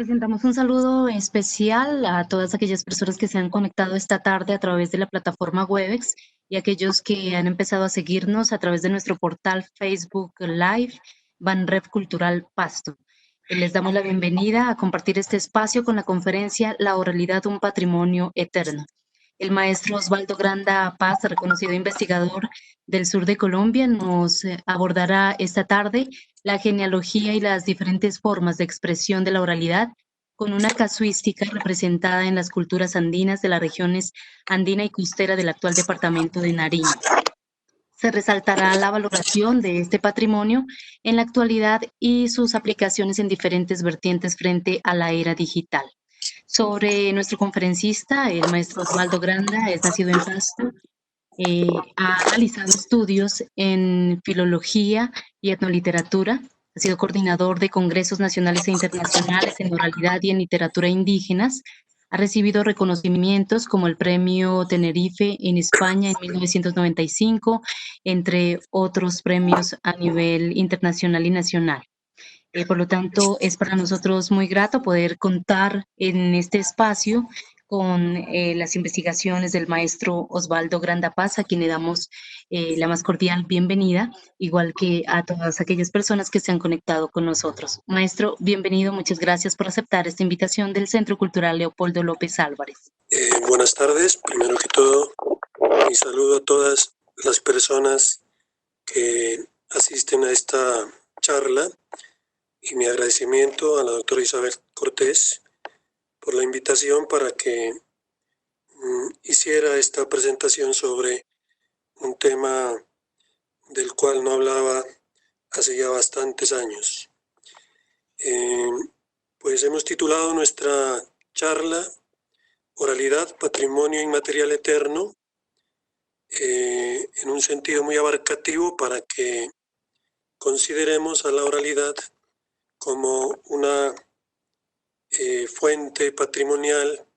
Presentamos un saludo especial a todas aquellas personas que se han conectado esta tarde a través de la plataforma Webex y aquellos que han empezado a seguirnos a través de nuestro portal Facebook Live, Banrep Cultural Pasto. Les damos la bienvenida a compartir este espacio con la conferencia La oralidad, un patrimonio eterno. El maestro Osvaldo Granda Paz, reconocido investigador del sur de Colombia, nos abordará esta tarde la genealogía y las diferentes formas de expresión de la oralidad con una casuística representada en las culturas andinas de las regiones andina y costera del actual departamento de Nariño. Se resaltará la valoración de este patrimonio en la actualidad y sus aplicaciones en diferentes vertientes frente a la era digital. Sobre nuestro conferencista, el maestro Osvaldo Granda, es nacido en Pasto, ha realizado estudios en filología y etnoliteratura, ha sido coordinador de congresos nacionales e internacionales en oralidad y en literatura indígenas, ha recibido reconocimientos como el Premio Tenerife en España en 1995, entre otros premios a nivel internacional y nacional. Por lo tanto, es para nosotros muy grato poder contar en este espacio con las investigaciones del maestro Osvaldo Grandapaz, a quien le damos la más cordial bienvenida, igual que a todas aquellas personas que se han conectado con nosotros. Maestro, bienvenido, muchas gracias por aceptar esta invitación del Centro Cultural Leopoldo López Álvarez. Buenas tardes, primero que todo, mi saludo a todas las personas que asisten a esta charla y mi agradecimiento a la doctora Isabel Cortés por la invitación para que hiciera esta presentación sobre un tema del cual no hablaba hace ya bastantes años. Pues hemos titulado nuestra charla Oralidad, Patrimonio Inmaterial Eterno, en un sentido muy abarcativo para que consideremos a la oralidad como una fuente patrimonial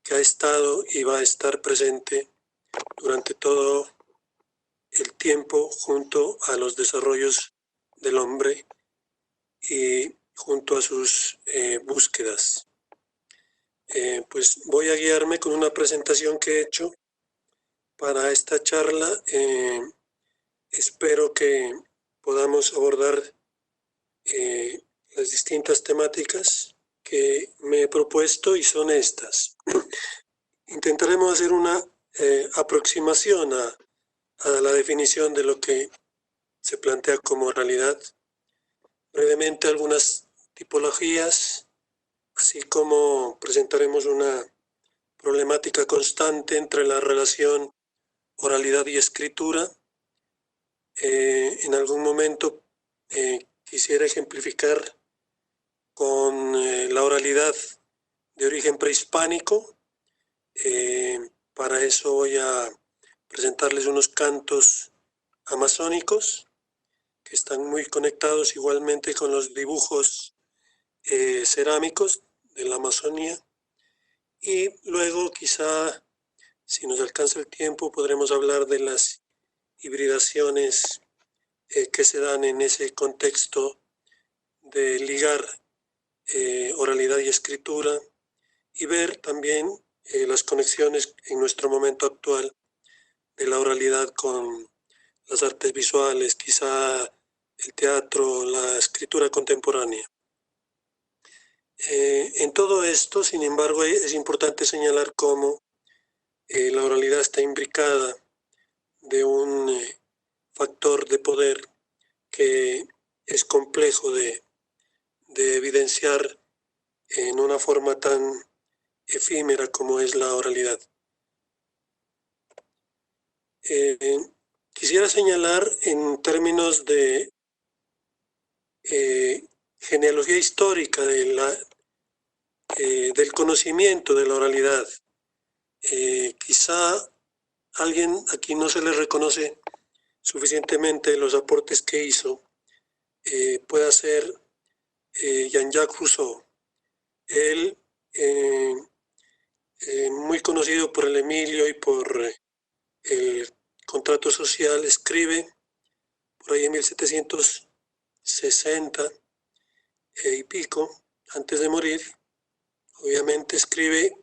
que ha estado y va a estar presente durante todo el tiempo junto a los desarrollos del hombre y junto a sus búsquedas. Pues voy a guiarme con una presentación que he hecho para esta charla. Espero que podamos abordar las distintas temáticas que me he propuesto y son estas. Intentaremos hacer una aproximación a la definición de lo que se plantea como oralidad. Brevemente algunas tipologías, así como presentaremos una problemática constante entre la relación oralidad y escritura. En algún momento quisiera ejemplificar con la oralidad de origen prehispánico. Para eso voy a presentarles unos cantos amazónicos que están muy conectados igualmente con los dibujos cerámicos de la Amazonía. Y luego quizá, si nos alcanza el tiempo, podremos hablar de las hibridaciones que se dan en ese contexto de ligar oralidad y escritura y ver también las conexiones en nuestro momento actual de la oralidad con las artes visuales, quizá el teatro, la escritura contemporánea. En todo esto, sin embargo, es importante señalar cómo la oralidad está imbricada de un factor de poder que es complejo de evidenciar en una forma tan efímera como es la oralidad. Quisiera señalar en términos de genealogía histórica del conocimiento de la oralidad. Quizá alguien aquí no se le reconoce suficientemente los aportes que hizo. Pueda ser Jean-Jacques Rousseau. Él, muy conocido por el Emilio y por el contrato social, escribe por ahí en 1760 y pico, antes de morir, obviamente escribe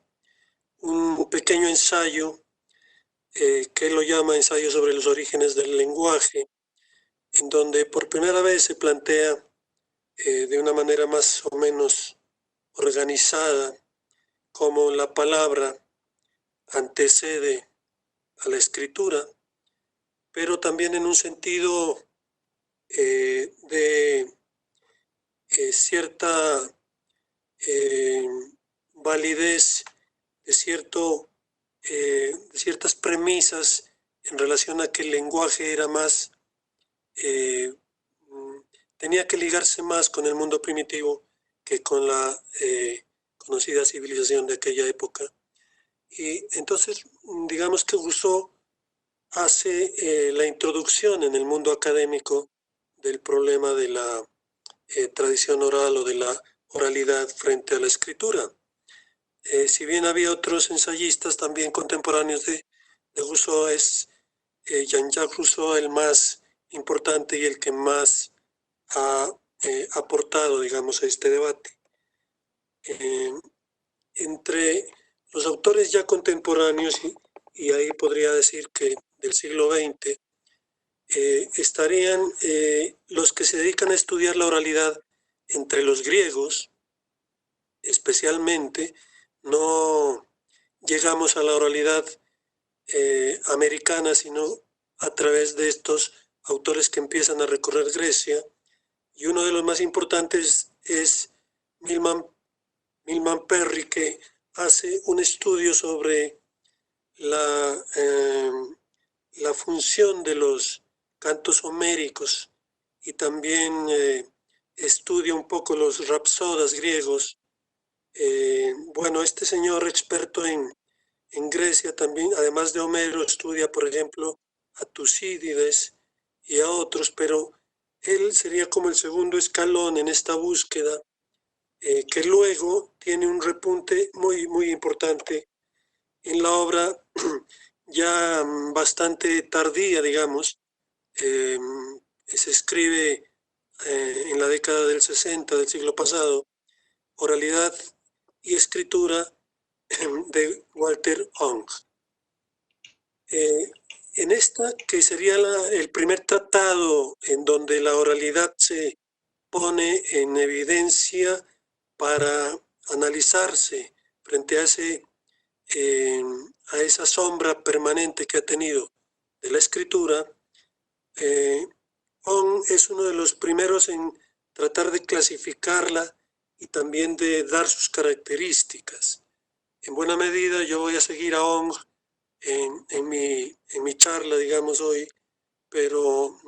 un pequeño ensayo que él lo llama ensayo sobre los orígenes del lenguaje, en donde por primera vez se plantea de una manera más o menos organizada cómo la palabra antecede a la escritura, pero también en un sentido de cierta validez, de ciertas premisas en relación a que el lenguaje era más, tenía que ligarse más con el mundo primitivo que con la conocida civilización de aquella época. Y entonces, digamos que Rousseau hace la introducción en el mundo académico del problema de la tradición oral o de la oralidad frente a la escritura. Si bien había otros ensayistas también contemporáneos de Rousseau, es Jean-Jacques Rousseau el más importante y el que más ha aportado, digamos, a este debate. Entre los autores ya contemporáneos, y ahí podría decir que del siglo XX, estarían los que se dedican a estudiar la oralidad entre los griegos, especialmente. No llegamos a la oralidad americana, sino a través de estos autores que empiezan a recorrer Grecia, y uno de los más importantes es Milman Perry, que hace un estudio sobre la función de los cantos homéricos y también estudia un poco los rapsodas griegos. Bueno, este señor experto en Grecia también, además de Homero, estudia, por ejemplo, a Tucídides y a otros, pero él sería como el segundo escalón en esta búsqueda, que luego tiene un repunte muy, muy importante en la obra ya bastante tardía, digamos. Se escribe en la década del 60 del siglo pasado, Oralidad y Escritura, de Walter Ong. En esta, que sería el primer tratado en donde la oralidad se pone en evidencia para analizarse frente a esa sombra permanente que ha tenido de la escritura, Ong es uno de los primeros en tratar de clasificarla y también de dar sus características. En buena medida yo voy a seguir a Ong en mi charla, digamos, hoy, pero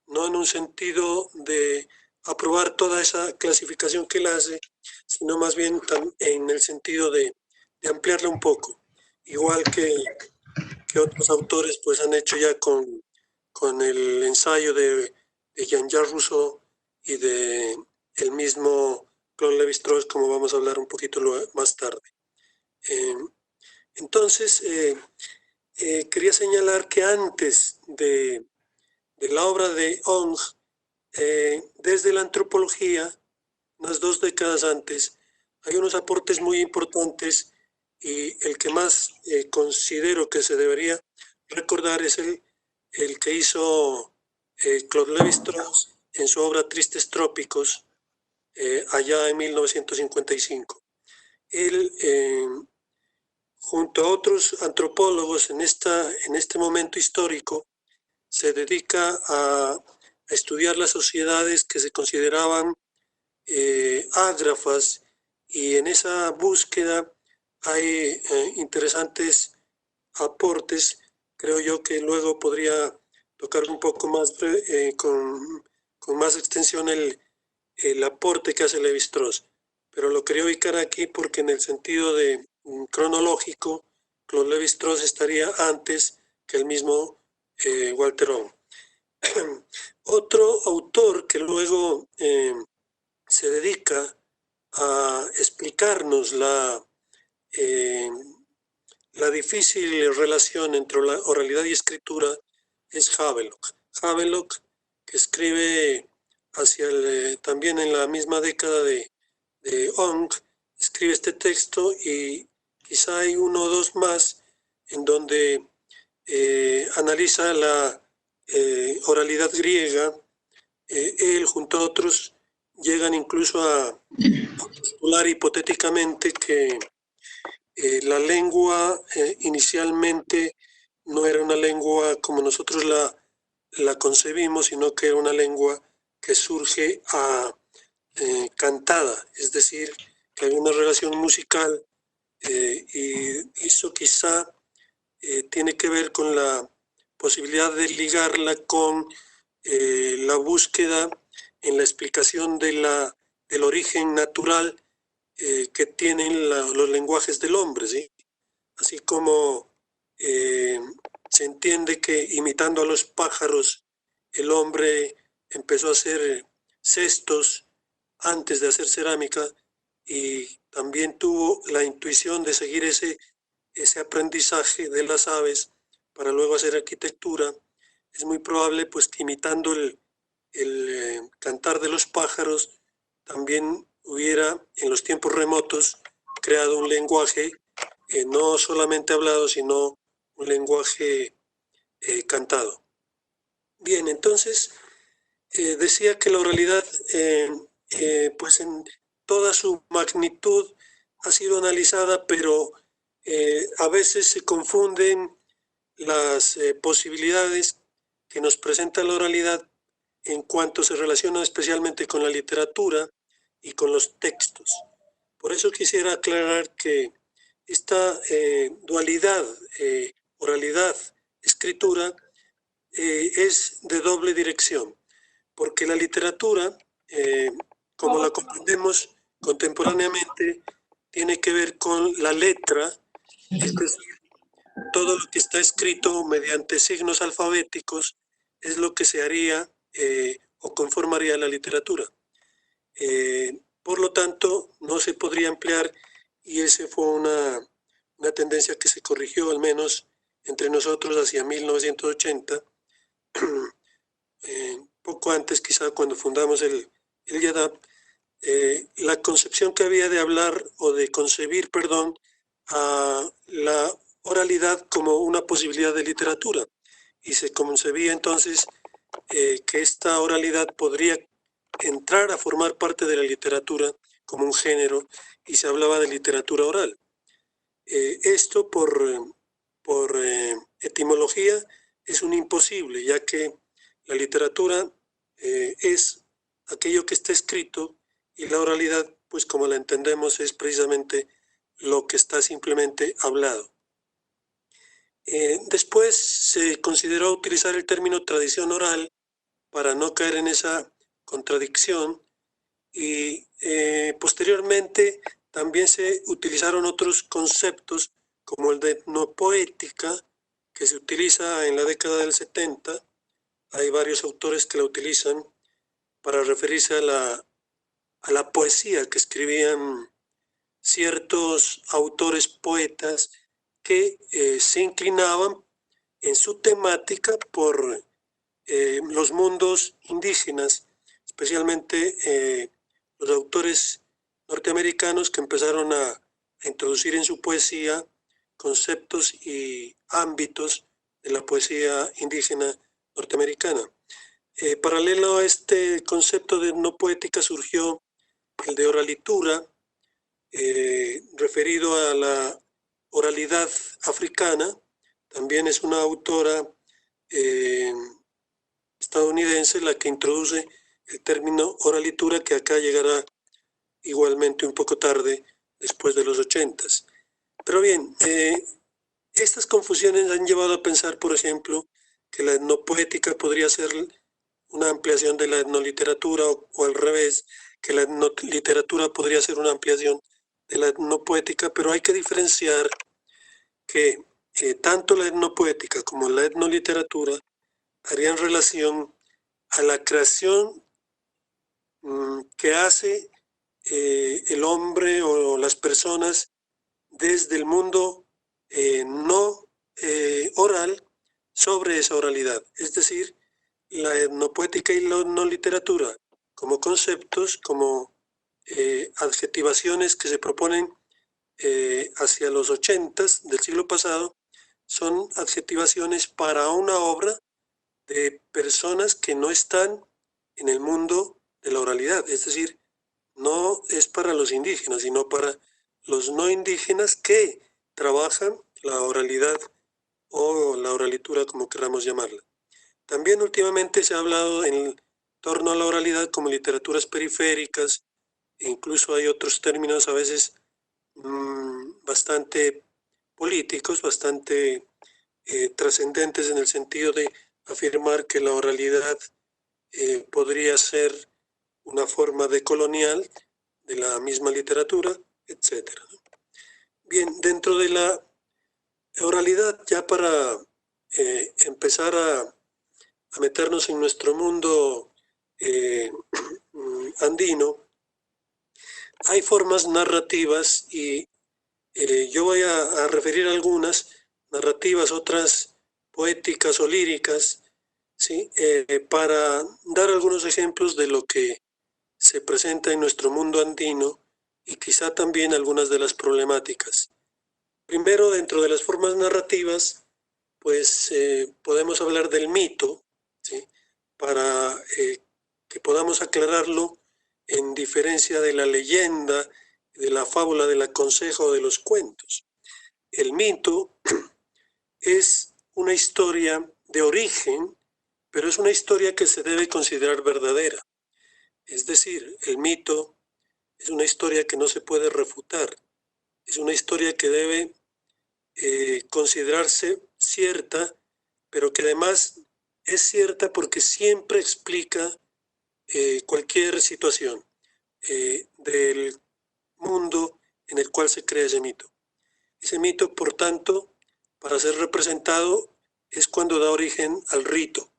no en un sentido de aprobar toda esa clasificación que él hace, sino más bien en el sentido de ampliarla un poco, igual que otros autores pues han hecho ya con el ensayo de Jean-Jacques Rousseau y de el mismo Claude Lévi-Strauss, como vamos a hablar un poquito más tarde. Entonces, quería señalar que antes de la obra de Ong, desde la antropología, unas 2 décadas antes, hay unos aportes muy importantes, y el que más considero que se debería recordar es el que hizo Claude Lévi-Strauss en su obra Tristes Trópicos, allá en 1955. Él, junto a otros antropólogos en este momento histórico, se dedica a estudiar las sociedades que se consideraban ágrafas, y en esa búsqueda hay interesantes aportes. Creo yo que luego podría tocar un poco más con más extensión el aporte que hace Lévi-Strauss, pero lo quería ubicar aquí porque en el sentido de cronológico, Claude Lévi-Strauss estaría antes que el mismo Walter Ong. Otro autor que luego se dedica a explicarnos la difícil relación entre la oralidad y escritura es Havelock. Havelock, que escribe también en la misma década de de Ong, escribe este texto y quizá hay uno o dos más en donde analiza la oralidad griega. Él junto a otros llegan incluso a postular hipotéticamente que la lengua inicialmente no era una lengua como nosotros la concebimos, sino que era una lengua que surge cantada, es decir, que había una relación musical y eso quizá tiene que ver con la posibilidad de ligarla con la búsqueda en la explicación del origen natural que tienen los lenguajes del hombre, ¿sí? Así como se entiende que imitando a los pájaros el hombre empezó a hacer cestos antes de hacer cerámica y también tuvo la intuición de seguir ese aprendizaje de las aves para luego hacer arquitectura. Es muy probable pues que imitando el cantar de los pájaros también hubiera en los tiempos remotos creado un lenguaje no solamente hablado, sino un lenguaje cantado. Bien, entonces decía que la oralidad, pues en toda su magnitud ha sido analizada, pero a veces se confunden las posibilidades que nos presenta la oralidad en cuanto se relaciona especialmente con la literatura y con los textos. Por eso quisiera aclarar que esta dualidad, oralidad, escritura, es de doble dirección, porque la literatura, como la comprendemos contemporáneamente, tiene que ver con la letra, es decir, todo lo que está escrito mediante signos alfabéticos es lo que se haría o conformaría la literatura. Por lo tanto, no se podría emplear, y esa fue una tendencia que se corrigió al menos entre nosotros hacia 1980, poco antes quizá cuando fundamos el YADAP, la concepción que había de hablar o de concebir, perdón, a la oralidad como una posibilidad de literatura. Y se concebía entonces que esta oralidad podría entrar a formar parte de la literatura como un género y se hablaba de literatura oral. Esto por etimología es un imposible, ya que la literatura es aquello que está escrito y la oralidad, pues como la entendemos, es precisamente lo que está simplemente hablado. Después se consideró utilizar el término tradición oral para no caer en esa contradicción y posteriormente también se utilizaron otros conceptos como el de etnopoética que se utiliza en la década del 70. Hay varios autores que la utilizan para referirse a la poesía que escribían ciertos autores poetas que se inclinaban en su temática por los mundos indígenas, especialmente los autores norteamericanos que empezaron a introducir en su poesía conceptos y ámbitos de la poesía indígena norteamericana. Paralelo a este concepto de no poética surgió el de oralitura, referido a la oralidad africana. También es una autora estadounidense la que introduce el término oralitura, que acá llegará igualmente un poco tarde, después de los 80s. Pero bien, estas confusiones han llevado a pensar, por ejemplo, que la etnopoética podría ser una ampliación de la etnoliteratura o al revés, que la etnoliteratura podría ser una ampliación de la etnopoética, pero hay que diferenciar que tanto la etnopoética como la etnoliteratura harían relación a la creación que hace el hombre o las personas desde el mundo no oral sobre esa oralidad. Es decir, la etnopoética y la etnoliteratura como conceptos, como adjetivaciones que se proponen hacia los 80s del siglo pasado, son adjetivaciones para una obra de personas que no están en el mundo de la oralidad, es decir, no es para los indígenas, sino para los no indígenas que trabajan la oralidad o la oralitura, como queramos llamarla. También últimamente se ha hablado en torno a la oralidad como literaturas periféricas, e incluso hay otros términos a veces bastante políticos, bastante trascendentes en el sentido de afirmar que la oralidad podría ser una forma de colonial de la misma literatura, etc. Bien, dentro de la oralidad, ya para empezar a meternos en nuestro mundo andino, hay formas narrativas y yo voy a referir algunas narrativas, otras poéticas o líricas, ¿sí? Para dar algunos ejemplos de lo que se presenta en nuestro mundo andino y quizá también algunas de las problemáticas. Primero, dentro de las formas narrativas, pues podemos hablar del mito, ¿sí? Para que podamos aclararlo en diferencia de la leyenda, de la fábula, del aconsejo, de los cuentos. El mito es una historia de origen, pero es una historia que se debe considerar verdadera. Es decir, el mito es una historia que no se puede refutar, es una historia que debe considerarse cierta, pero que además es cierta porque siempre explica cualquier situación del mundo en el cual se crea ese mito. Ese mito, por tanto, para ser representado es cuando da origen al rito.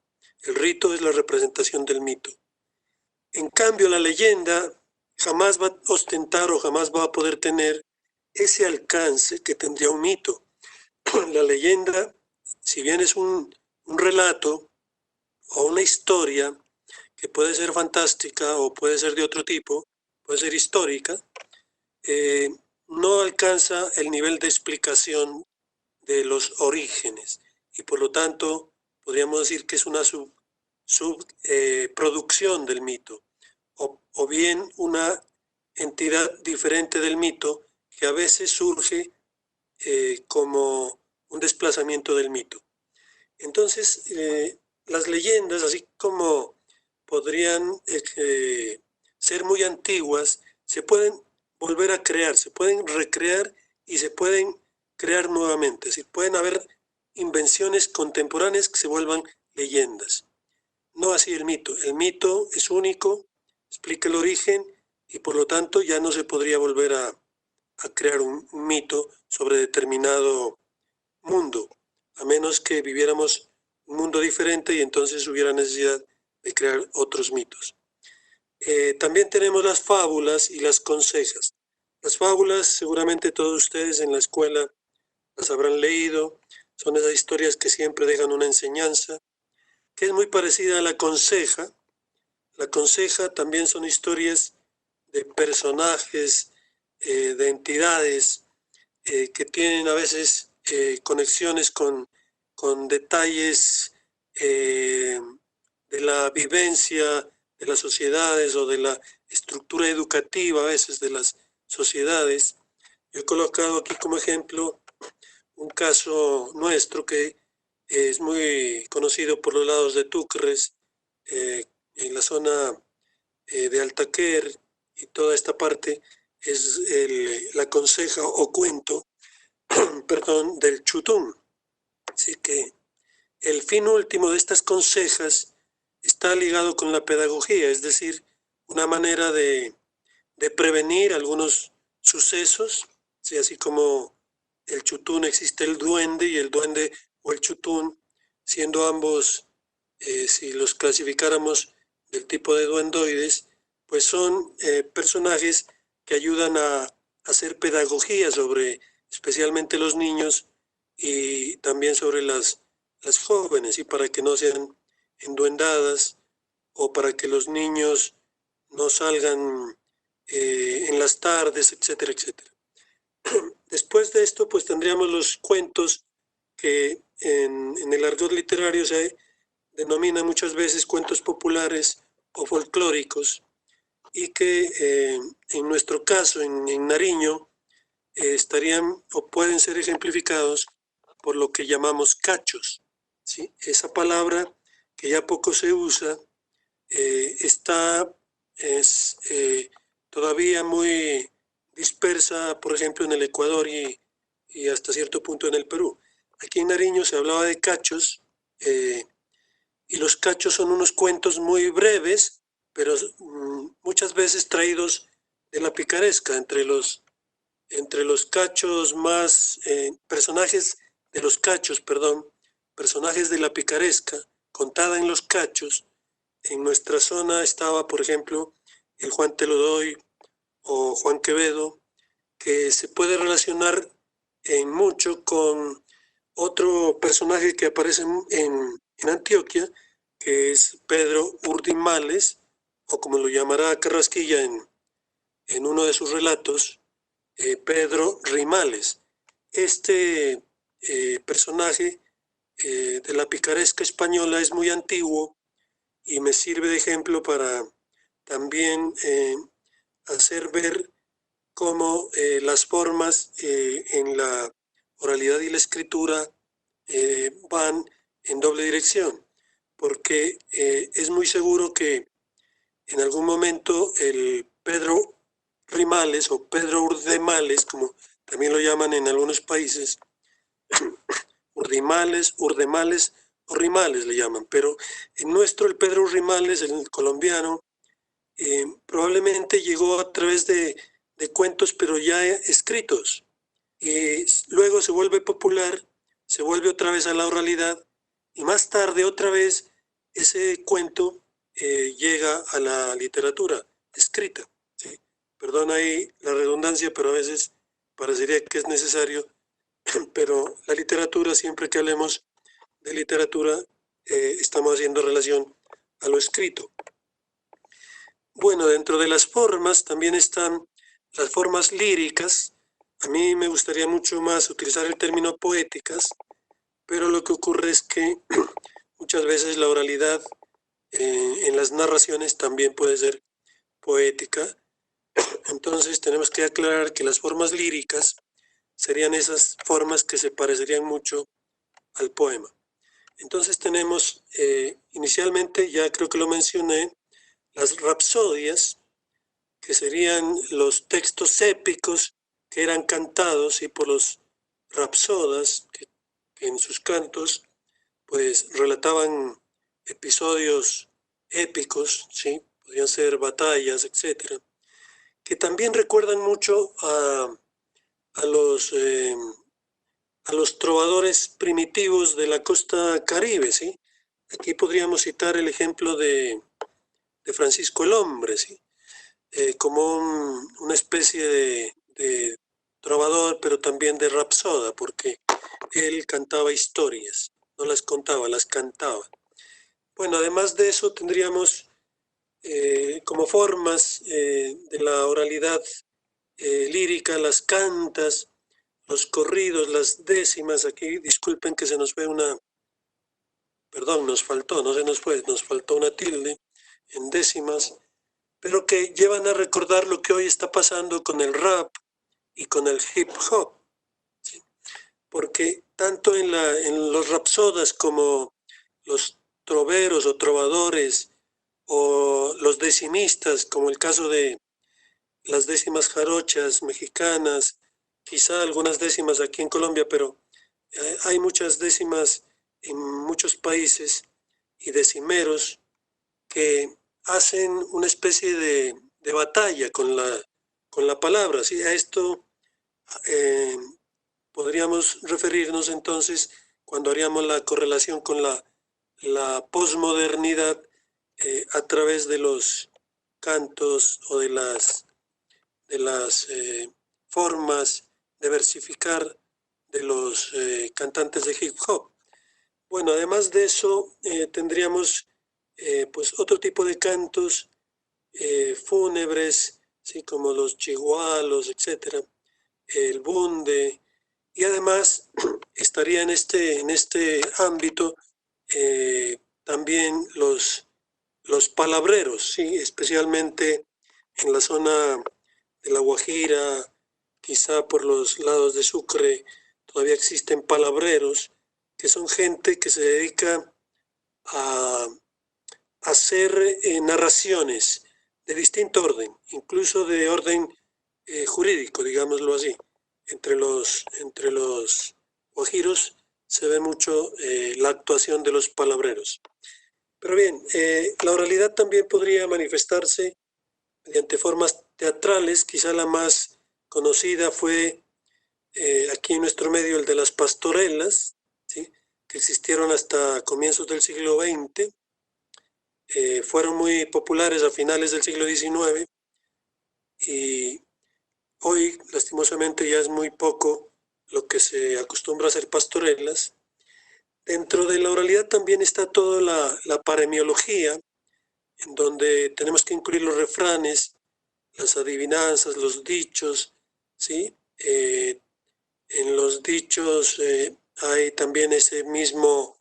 El rito es la representación del mito. En cambio, la leyenda jamás va a ostentar o jamás va a poder tener ese alcance que tendría un mito. La leyenda, si bien es un relato o una historia que puede ser fantástica o puede ser de otro tipo, puede ser histórica, no alcanza el nivel de explicación de los orígenes y por lo tanto podríamos decir que es una subproducción del mito o bien una entidad diferente del mito que a veces surge como un desplazamiento del mito. Entonces, las leyendas, así como podrían ser muy antiguas, se pueden volver a crear, se pueden recrear y se pueden crear nuevamente. Es decir, pueden haber invenciones contemporáneas que se vuelvan leyendas. No así el mito. El mito es único, explica el origen y por lo tanto ya no se podría volver a crear un mito sobre determinado mundo, a menos que viviéramos un mundo diferente y entonces hubiera necesidad de crear otros mitos. También tenemos las fábulas y las consejas. Las fábulas, seguramente todos ustedes en la escuela las habrán leído, son esas historias que siempre dejan una enseñanza, que es muy parecida a la conseja. La conseja también son historias de personajes, de entidades que tienen a veces conexiones con detalles de la vivencia de las sociedades o de la estructura educativa a veces de las sociedades. Yo he colocado aquí como ejemplo un caso nuestro que es muy conocido por los lados de Túquerres, en la zona de Altaquer y toda esta parte es la conseja o cuento, perdón, del chutún. Así que el fin último de estas consejas está ligado con la pedagogía, es decir, una manera de prevenir algunos sucesos, ¿sí? Así como el chutún existe el duende y el duende o el chutún, siendo ambos, si los clasificáramos del tipo de duendoides, pues son personajes que ayudan a hacer pedagogía sobre especialmente los niños y también sobre las jóvenes, y para que no sean enduendadas o para que los niños no salgan en las tardes, etcétera, etcétera. Después de esto, pues tendríamos los cuentos que en el argot literario se denomina muchas veces cuentos populares o folclóricos y que en nuestro caso, en Nariño, estarían o pueden ser ejemplificados por lo que llamamos cachos, ¿sí? Esa palabra que ya poco se usa es todavía muy dispersa, por ejemplo, en el Ecuador y hasta cierto punto en el Perú. Aquí en Nariño se hablaba de cachos, y los cachos son unos cuentos muy breves, pero muchas veces traídos de la picaresca, entre los cachos más, personajes de los cachos, perdón, personajes de la picaresca, contada en los cachos. En nuestra zona estaba, por ejemplo, el Juan Te lo doy o Juan Quevedo, que se puede relacionar en mucho con otro personaje que aparece en Antioquia, que es Pedro Urdimales, o como lo llamará Carrasquilla en uno de sus relatos, Pedro Rimales. Este personaje de la picaresca española es muy antiguo y me sirve de ejemplo para también hacer ver cómo las formas en la oralidad y la escritura van en doble dirección, porque es muy seguro que en algún momento el Pedro Rimales o Pedro Urdemales, como también lo llaman en algunos países, Urdimales, Urdemales o Rimales le llaman, pero en nuestro el Pedro Rimales, el colombiano, probablemente llegó a través de cuentos, pero ya escritos. Y luego se vuelve popular, se vuelve otra vez a la oralidad, y más tarde otra vez ese cuento llega a la literatura escrita, ¿sí? Perdón ahí la redundancia, pero a veces parecería que es necesario, pero la literatura, siempre que hablemos de literatura, estamos haciendo relación a lo escrito. Bueno, dentro de las formas también están las formas líricas. A mí me gustaría mucho más utilizar el término poéticas, pero lo que ocurre es que muchas veces la oralidad en las narraciones también puede ser poética. Entonces tenemos que aclarar que las formas líricas serían esas formas que se parecerían mucho al poema. Entonces tenemos inicialmente, ya creo que lo mencioné, las rapsodias, que serían los textos épicos que eran cantados ¿sí? por los rapsodas, que en sus cantos pues relataban episodios épicos, ¿sí? Podían ser batallas, etcétera, que también recuerdan mucho a los, eh, a los trovadores primitivos de la costa Caribe, ¿sí? Aquí podríamos citar el ejemplo de Francisco el Hombre, ¿sí? Como una especie de trovador, pero también de rapsoda, porque él cantaba historias, no las contaba, las cantaba. Bueno, además de eso tendríamos como formas de la oralidad lírica, las cantas, los corridos, las décimas. Aquí disculpen que se nos fue perdón, nos faltó, no se nos fue, nos faltó una tilde en décimas, pero que llevan a recordar lo que hoy está pasando con el rap y con el hip hop, ¿sí? Porque tanto en los rapsodas como los troveros o trovadores o los decimistas, como el caso de las décimas jarochas mexicanas, quizá algunas décimas aquí en Colombia, pero hay muchas décimas en muchos países y decimeros que hacen una especie de batalla con la palabra. ¿Sí? A esto eh, podríamos referirnos entonces cuando haríamos la correlación con la posmodernidad a través de los cantos o de las formas de versificar de los cantantes de hip hop. Bueno, además de eso, tendríamos pues otro tipo de cantos fúnebres, ¿sí? Como los chigualos, etcétera, el bunde, y además estaría en este ámbito también los palabreros, ¿sí? Especialmente en la zona de La Guajira, quizá por los lados de Sucre, todavía existen palabreros, que son gente que se dedica a hacer narraciones de distinto orden, incluso de orden jurídico, digámoslo así. Entre los guajiros se ve mucho la actuación de los palabreros. Pero bien, la oralidad también podría manifestarse mediante formas teatrales. Quizá la más conocida fue aquí en nuestro medio el de las pastorelas, ¿sí? Que existieron hasta comienzos del siglo XX. Fueron muy populares a finales del siglo XIX y hoy lastimosamente ya es muy poco lo que se acostumbra a hacer pastorelas. Dentro de la oralidad también está toda la paremiología, en donde tenemos que incluir los refranes, las adivinanzas, los dichos, ¿sí? En los dichos hay también ese mismo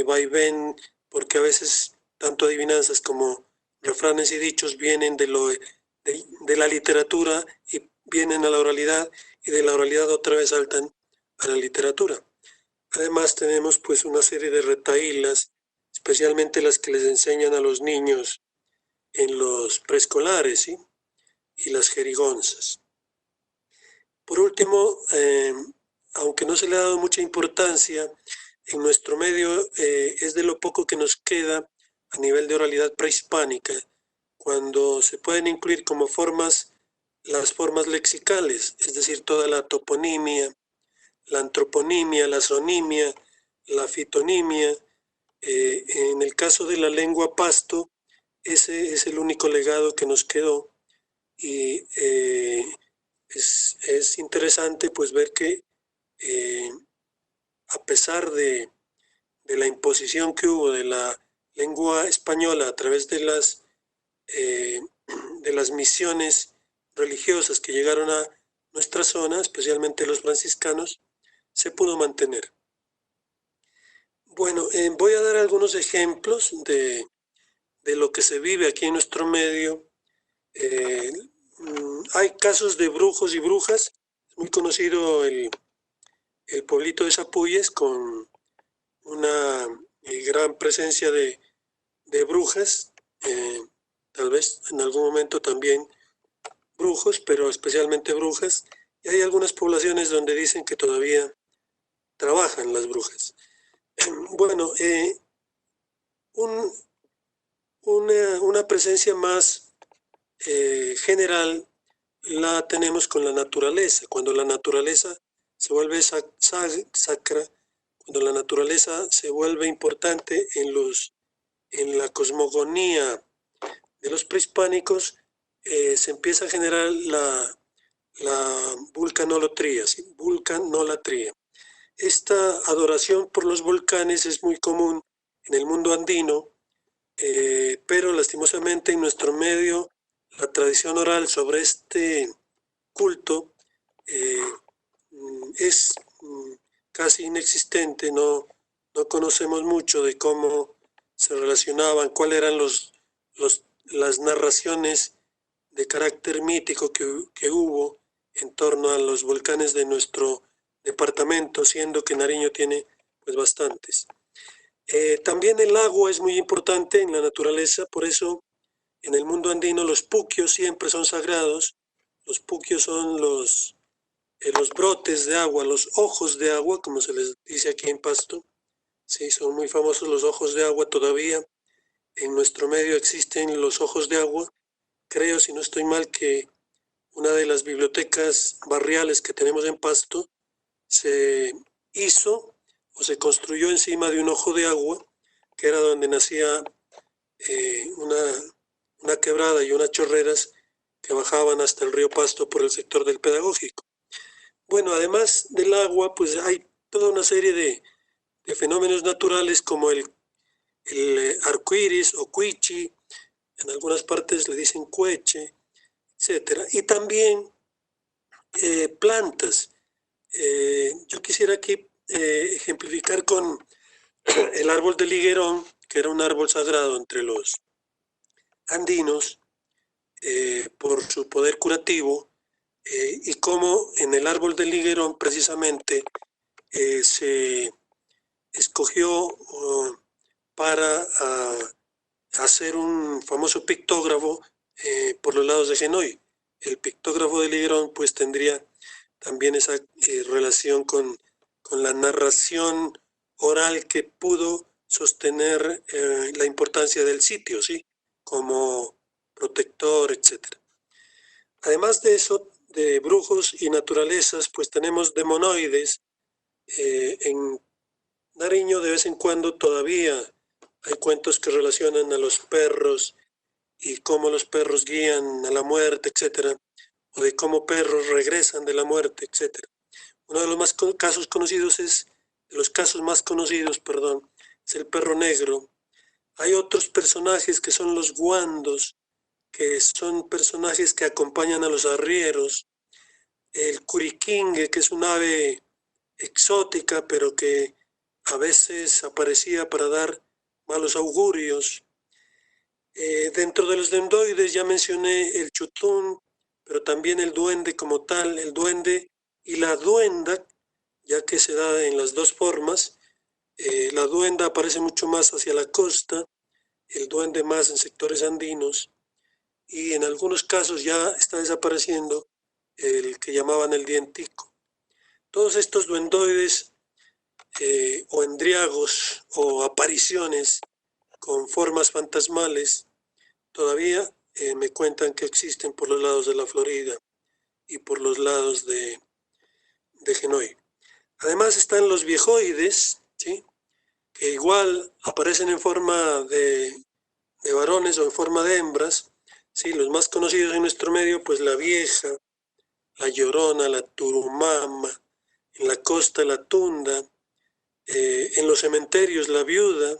vaivén, porque a veces tanto adivinanzas como refranes y dichos vienen de la literatura y vienen a la oralidad, y de la oralidad otra vez saltan a la literatura. Además tenemos pues una serie de retahílas, especialmente las que les enseñan a los niños en los preescolares, ¿sí? Y las jerigonzas. Por último, aunque no se le ha dado mucha importancia, en nuestro medio es de lo poco que nos queda a nivel de oralidad prehispánica, cuando se pueden incluir como formas las formas lexicales, es decir, toda la toponimia, la antroponimia, la sonimia, la fitonimia. En el caso de la lengua pasto, ese es el único legado que nos quedó, y es interesante pues ver que eh, a pesar de la imposición que hubo de la lengua española a través eh, de las misiones religiosas que llegaron a nuestra zona, especialmente los franciscanos, se pudo mantener. Bueno, voy a dar algunos ejemplos de lo que se vive aquí en nuestro medio. Hay casos de brujos y brujas. Es muy conocido el pueblito de Zapuyes, con una gran presencia de brujas, tal vez en algún momento también brujos, pero especialmente brujas. Y hay algunas poblaciones donde dicen que todavía trabajan las brujas. Bueno, una presencia más general la tenemos con la naturaleza. Cuando la naturaleza se vuelve sacra, cuando la naturaleza se vuelve importante en la cosmogonía de los prehispánicos, se empieza a generar la vulcanolatría, ¿sí? Vulcanolatría. Esta adoración por los volcanes es muy común en el mundo andino, pero lastimosamente en nuestro medio la tradición oral sobre este culto eh, es casi inexistente. No conocemos mucho de cómo se relacionaban, cuáles eran las narraciones de carácter mítico que hubo en torno a los volcanes de nuestro departamento, siendo que Nariño tiene pues bastantes. También el agua es muy importante en la naturaleza, por eso en el mundo andino los puquios siempre son sagrados. Los puquios son los brotes de agua, los ojos de agua, como se les dice aquí en Pasto. Sí, son muy famosos los ojos de agua todavía. En nuestro medio existen los ojos de agua. Creo, si no estoy mal, que una de las bibliotecas barriales que tenemos en Pasto se hizo o se construyó encima de un ojo de agua, que era donde nacía una quebrada y unas chorreras que bajaban hasta el río Pasto por el sector del Pedagógico. Bueno, además del agua, pues hay toda una serie de fenómenos naturales como el arco iris o cuichi, en algunas partes le dicen cueche, etcétera. Y también plantas. Yo quisiera aquí ejemplificar con el árbol del higuerón, que era un árbol sagrado entre los andinos por su poder curativo, y cómo en el árbol del higuerón precisamente se escogió para hacer un famoso pictógrafo por los lados de Genoy. El pictógrafo del higuerón pues tendría también esa relación con la narración oral que pudo sostener la importancia del sitio, ¿sí? Como protector, etc. Además de eso, de brujos y naturalezas, pues tenemos demonoides. En Nariño de vez en cuando todavía hay cuentos que relacionan a los perros y cómo los perros guían a la muerte, etc. O de cómo perros regresan de la muerte, etc. Uno de los casos conocidos es el perro negro. Hay otros personajes que son los guandos, que son personajes que acompañan a los arrieros. El curiquingue, que es un ave exótica, pero que a veces aparecía para dar malos augurios. Dentro de los dendoides ya mencioné el chutún, pero también el duende como tal, el duende y la duenda, ya que se da en las dos formas. La duenda aparece mucho más hacia la costa, el duende más en sectores andinos, y en algunos casos ya está desapareciendo el que llamaban el dientico. Todos estos duendoides o endriagos o apariciones con formas fantasmales todavía me cuentan que existen por los lados de la Florida y por los lados de Genoy. Además están los viejoides, ¿sí? Que igual aparecen en forma de varones o en forma de hembras, ¿sí? Los más conocidos en nuestro medio, pues la vieja, la llorona, la turumama, en la costa la tunda, en los cementerios la viuda,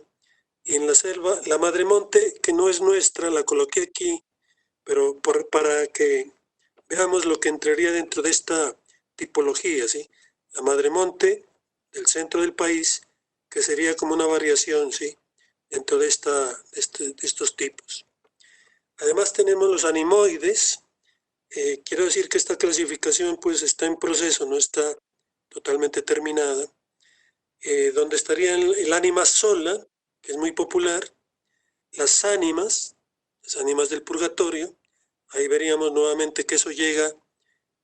y en la selva la madre monte, que no es nuestra, la coloqué aquí, pero para que veamos lo que entraría dentro de esta tipología, ¿sí? La madre monte del centro del país, que sería como una variación, ¿sí? Dentro de estos tipos. Además tenemos los animoides. Quiero decir que esta clasificación pues está en proceso, no está totalmente terminada. Donde estaría el ánima sola, que es muy popular, las ánimas del purgatorio. Ahí veríamos nuevamente que eso llega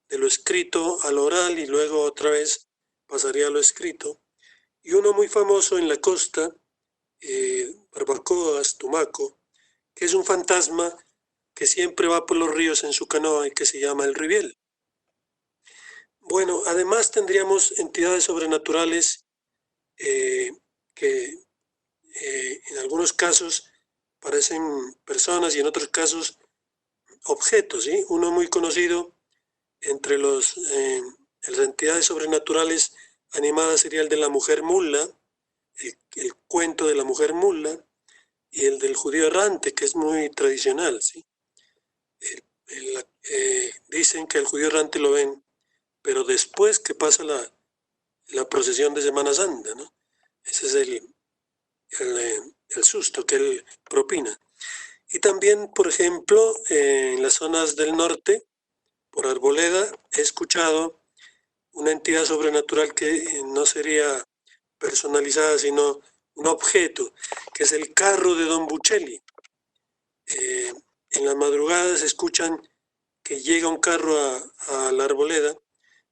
de lo escrito al oral y luego otra vez pasaría a lo escrito. Y uno muy famoso en la costa, Barbacoas, Tumaco, que es un fantasma que siempre va por los ríos en su canoa y que se llama el Riviel. Bueno, además tendríamos entidades sobrenaturales que en algunos casos parecen personas y en otros casos objetos, ¿sí? Uno muy conocido entre las entidades sobrenaturales animadas sería el de la mujer mula, el cuento de la mujer mula, y el del judío errante, que es muy tradicional, ¿sí? Dicen que el judío errante lo ven, pero después que pasa la procesión de Semana Santa, ¿no? Ese es el susto que él propina. Y también, por ejemplo, en las zonas del norte, por Arboleda, he escuchado una entidad sobrenatural que no sería personalizada, sino un objeto, que es el carro de Don Buccelli. En las madrugadas se escuchan que llega un carro a la Arboleda.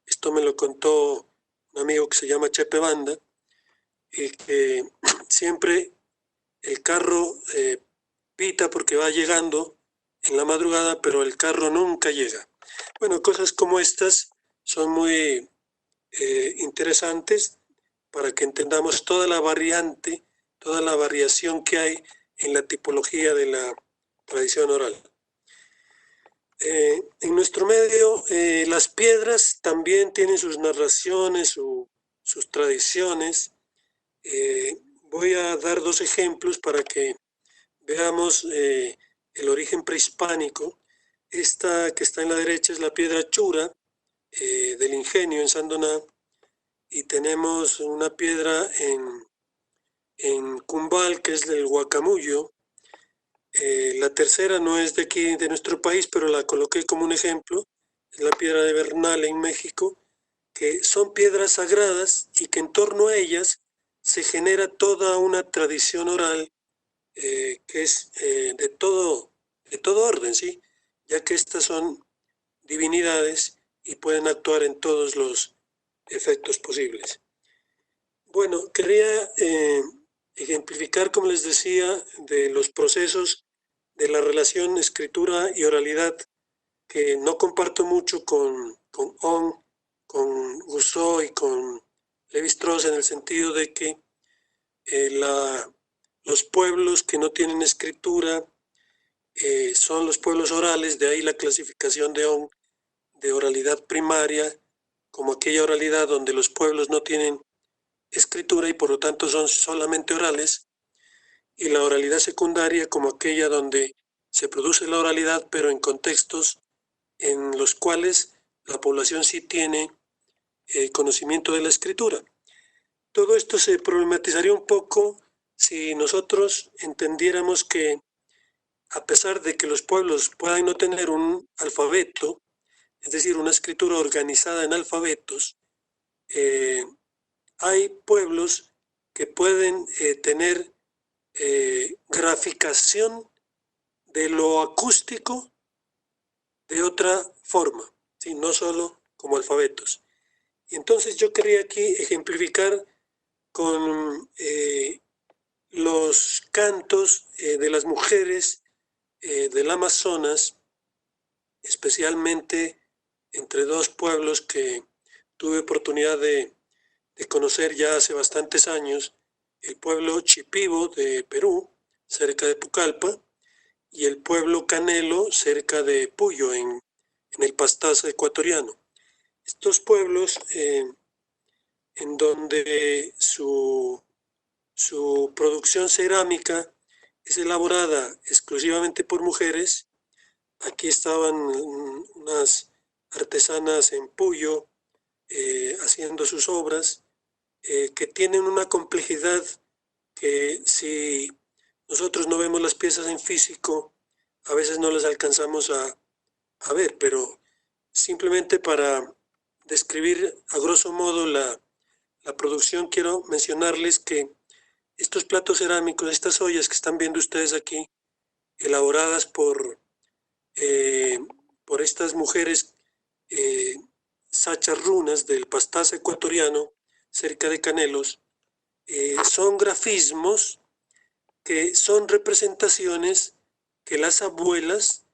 Esto me lo contó un amigo que se llama Chepe Banda, y que siempre el carro pita porque va llegando en la madrugada, pero el carro nunca llega. Bueno, cosas como estas son muy interesantes para que entendamos toda la variante, toda la variación que hay en la tipología de la tradición oral. En nuestro medio, las piedras también tienen sus narraciones, sus tradiciones. Voy a dar dos ejemplos para que veamos el origen prehispánico. Esta que está en la derecha es la piedra Chura del Ingenio en Sandoná, y tenemos una piedra en Cumbal, que es del Guacamullo. La tercera no es de aquí, de nuestro país, pero la coloqué como un ejemplo. Es la piedra de Bernal en México, que son piedras sagradas y que en torno a ellas se genera toda una tradición oral que es de todo orden, ¿sí? Ya que estas son divinidades y pueden actuar en todos los efectos posibles. Bueno, quería ejemplificar, como les decía, de los procesos de la relación escritura y oralidad, que no comparto mucho con On, con Rousseau y con Lévi-Strauss, en el sentido de que los pueblos que no tienen escritura son los pueblos orales, de ahí la clasificación de On de oralidad primaria, como aquella oralidad donde los pueblos no tienen escritura y por lo tanto son solamente orales, y la oralidad secundaria como aquella donde se produce la oralidad pero en contextos en los cuales la población sí tiene conocimiento de la escritura. Todo esto se problematizaría un poco si nosotros entendiéramos que, a pesar de que los pueblos puedan no tener un alfabeto, es decir, una escritura organizada en alfabetos, hay pueblos que pueden tener graficación de lo acústico de otra forma, ¿sí? No solo como alfabetos. Y entonces yo quería aquí ejemplificar con los cantos de las mujeres del Amazonas, especialmente entre dos pueblos que tuve oportunidad de conocer ya hace bastantes años, el pueblo Chipibo de Perú, cerca de Pucallpa, y el pueblo Canelo, cerca de Puyo, en el Pastaza ecuatoriano. Estos pueblos en donde su producción cerámica es elaborada exclusivamente por mujeres. Aquí estaban unas artesanas en Puyo haciendo sus obras, que tienen una complejidad que si nosotros no vemos las piezas en físico, a veces no las alcanzamos a ver, pero simplemente para describir a grosso modo la producción, quiero mencionarles que estos platos cerámicos, estas ollas que están viendo ustedes aquí, elaboradas por estas mujeres sacharrunas del Pastaza ecuatoriano, cerca de Canelos, son grafismos que son representaciones que las abuelas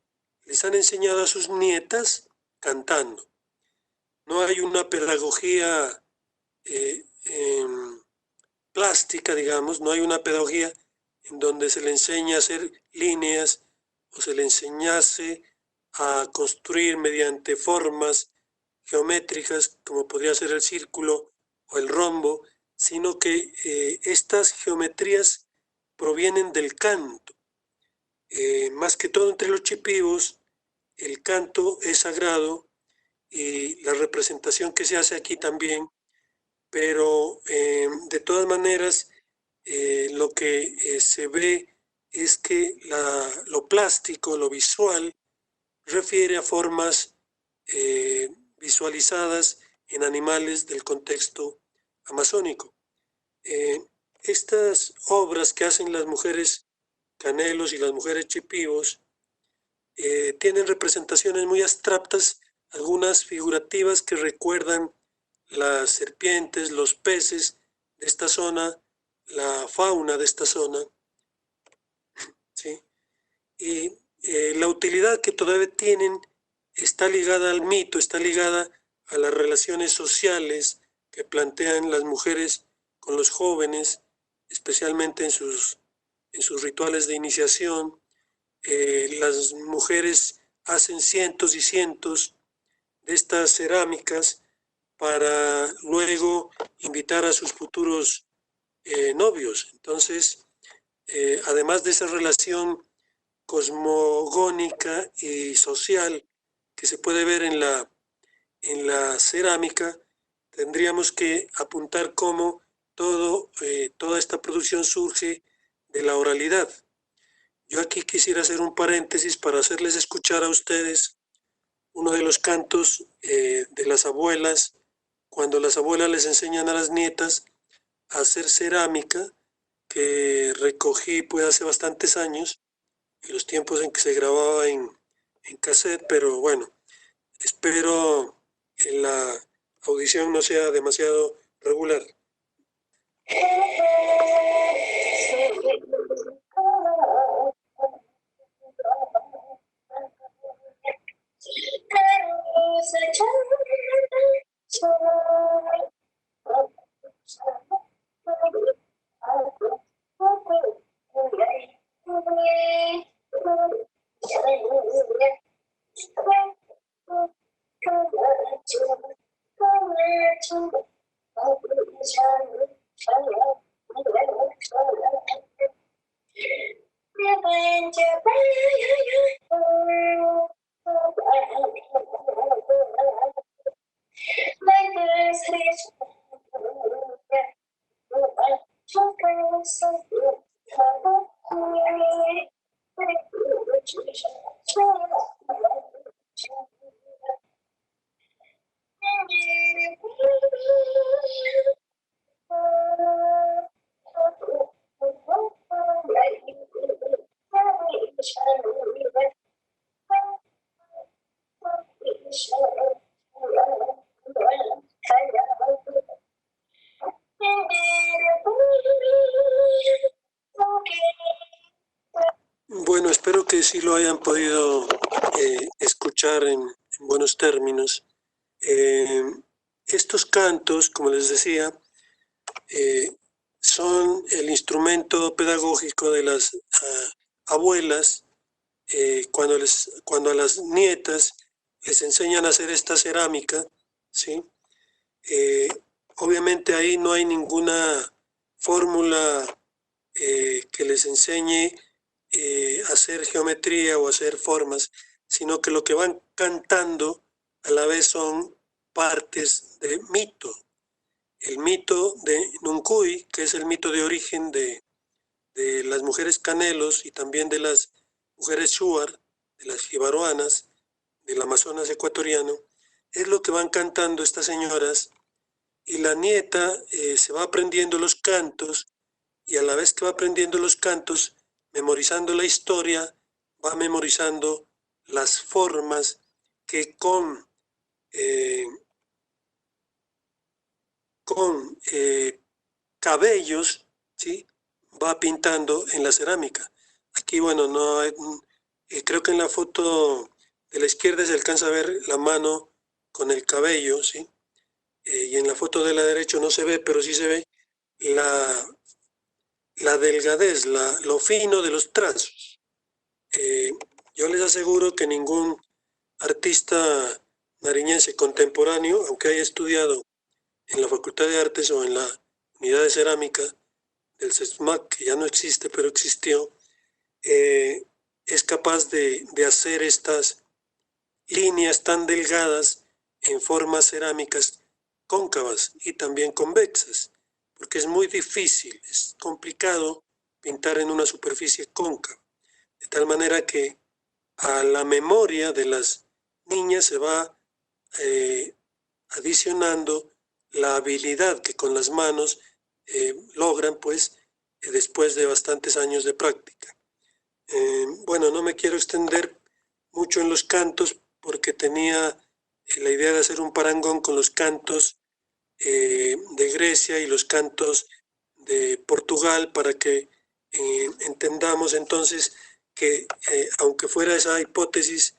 les han enseñado a sus nietas cantando. No hay una pedagogía plástica, digamos, no hay una pedagogía en donde se le enseña a hacer líneas o se le enseñase a construir mediante formas geométricas, como podría ser el círculo o el rombo, sino que estas geometrías provienen del canto. Más que todo entre los chipivos, el canto es sagrado y la representación que se hace aquí también, pero de todas maneras lo que se ve es que lo plástico, lo visual, refiere a formas visualizadas en animales del contexto amazónico. Estas obras que hacen las mujeres Canelos y las mujeres Chipivos tienen representaciones muy abstractas, algunas figurativas que recuerdan las serpientes, los peces de esta zona, la fauna de esta zona, ¿sí? Y la utilidad que todavía tienen está ligada al mito, está ligada a las relaciones sociales que plantean las mujeres con los jóvenes, especialmente en sus rituales de iniciación. Las mujeres hacen cientos y cientos de estas cerámicas para luego invitar a sus futuros novios. Entonces, además de esa relación cosmogónica y social que se puede ver en la cerámica, tendríamos que apuntar cómo toda esta producción surge de la oralidad. Yo aquí quisiera hacer un paréntesis para hacerles escuchar a ustedes uno de los cantos de las abuelas, cuando las abuelas les enseñan a las nietas a hacer cerámica, que recogí pues hace bastantes años, en los tiempos en que se grababa en cassette, pero bueno, espero que la audición no sea demasiado regular. Bueno, espero que sí lo hayan podido escuchar en buenos términos. Estos cantos, como les decía, son el instrumento pedagógico de las abuelas cuando a las nietas les enseñan a hacer esta cerámica, ¿sí? Obviamente ahí no hay ninguna fórmula que les enseñe a hacer geometría o hacer formas, sino que lo que van cantando a la vez son partes de mito. El mito de Nuncuy, que es el mito de origen de las mujeres canelos y también de las mujeres shuar, de las jibaroanas, del Amazonas ecuatoriano, es lo que van cantando estas señoras, y la nieta se va aprendiendo los cantos, y a la vez que va aprendiendo los cantos, memorizando la historia, va memorizando las formas que con cabellos, ¿sí?, va pintando en la cerámica. Aquí, bueno, no hay, creo que en la foto de la izquierda se alcanza a ver la mano con el cabello, ¿sí? Y en la foto de la derecha no se ve, pero sí se ve la delgadez, lo fino de los trazos. Yo les aseguro que ningún artista nariñense contemporáneo, aunque haya estudiado en la Facultad de Artes o en la unidad de cerámica del CESMAC, que ya no existe, pero existió, es capaz de hacer estas líneas tan delgadas en formas cerámicas cóncavas y también convexas, porque es muy difícil, es complicado pintar en una superficie cóncava, de tal manera que a la memoria de las niñas se va adicionando la habilidad que con las manos logran, pues, después de bastantes años de práctica. Bueno, no me quiero extender mucho en los cantos porque tenía la idea de hacer un parangón con los cantos de Grecia y los cantos de Portugal para que entendamos entonces que aunque fuera esa hipótesis,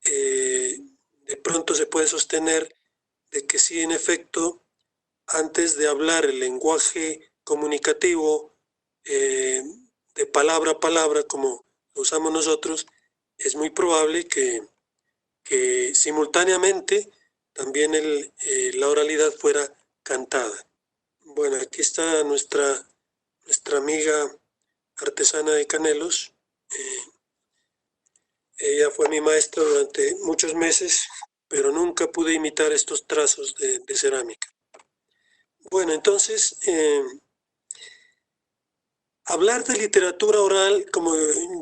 de pronto se puede sostener de que sí, en efecto, antes de hablar el lenguaje comunicativo de palabra a palabra como lo usamos nosotros, es muy probable que simultáneamente también la oralidad fuera cantada. Bueno, aquí está nuestra amiga artesana de Canelos. Ella fue mi maestra durante muchos meses, pero nunca pude imitar estos trazos de cerámica. Bueno, entonces, hablar de literatura oral, como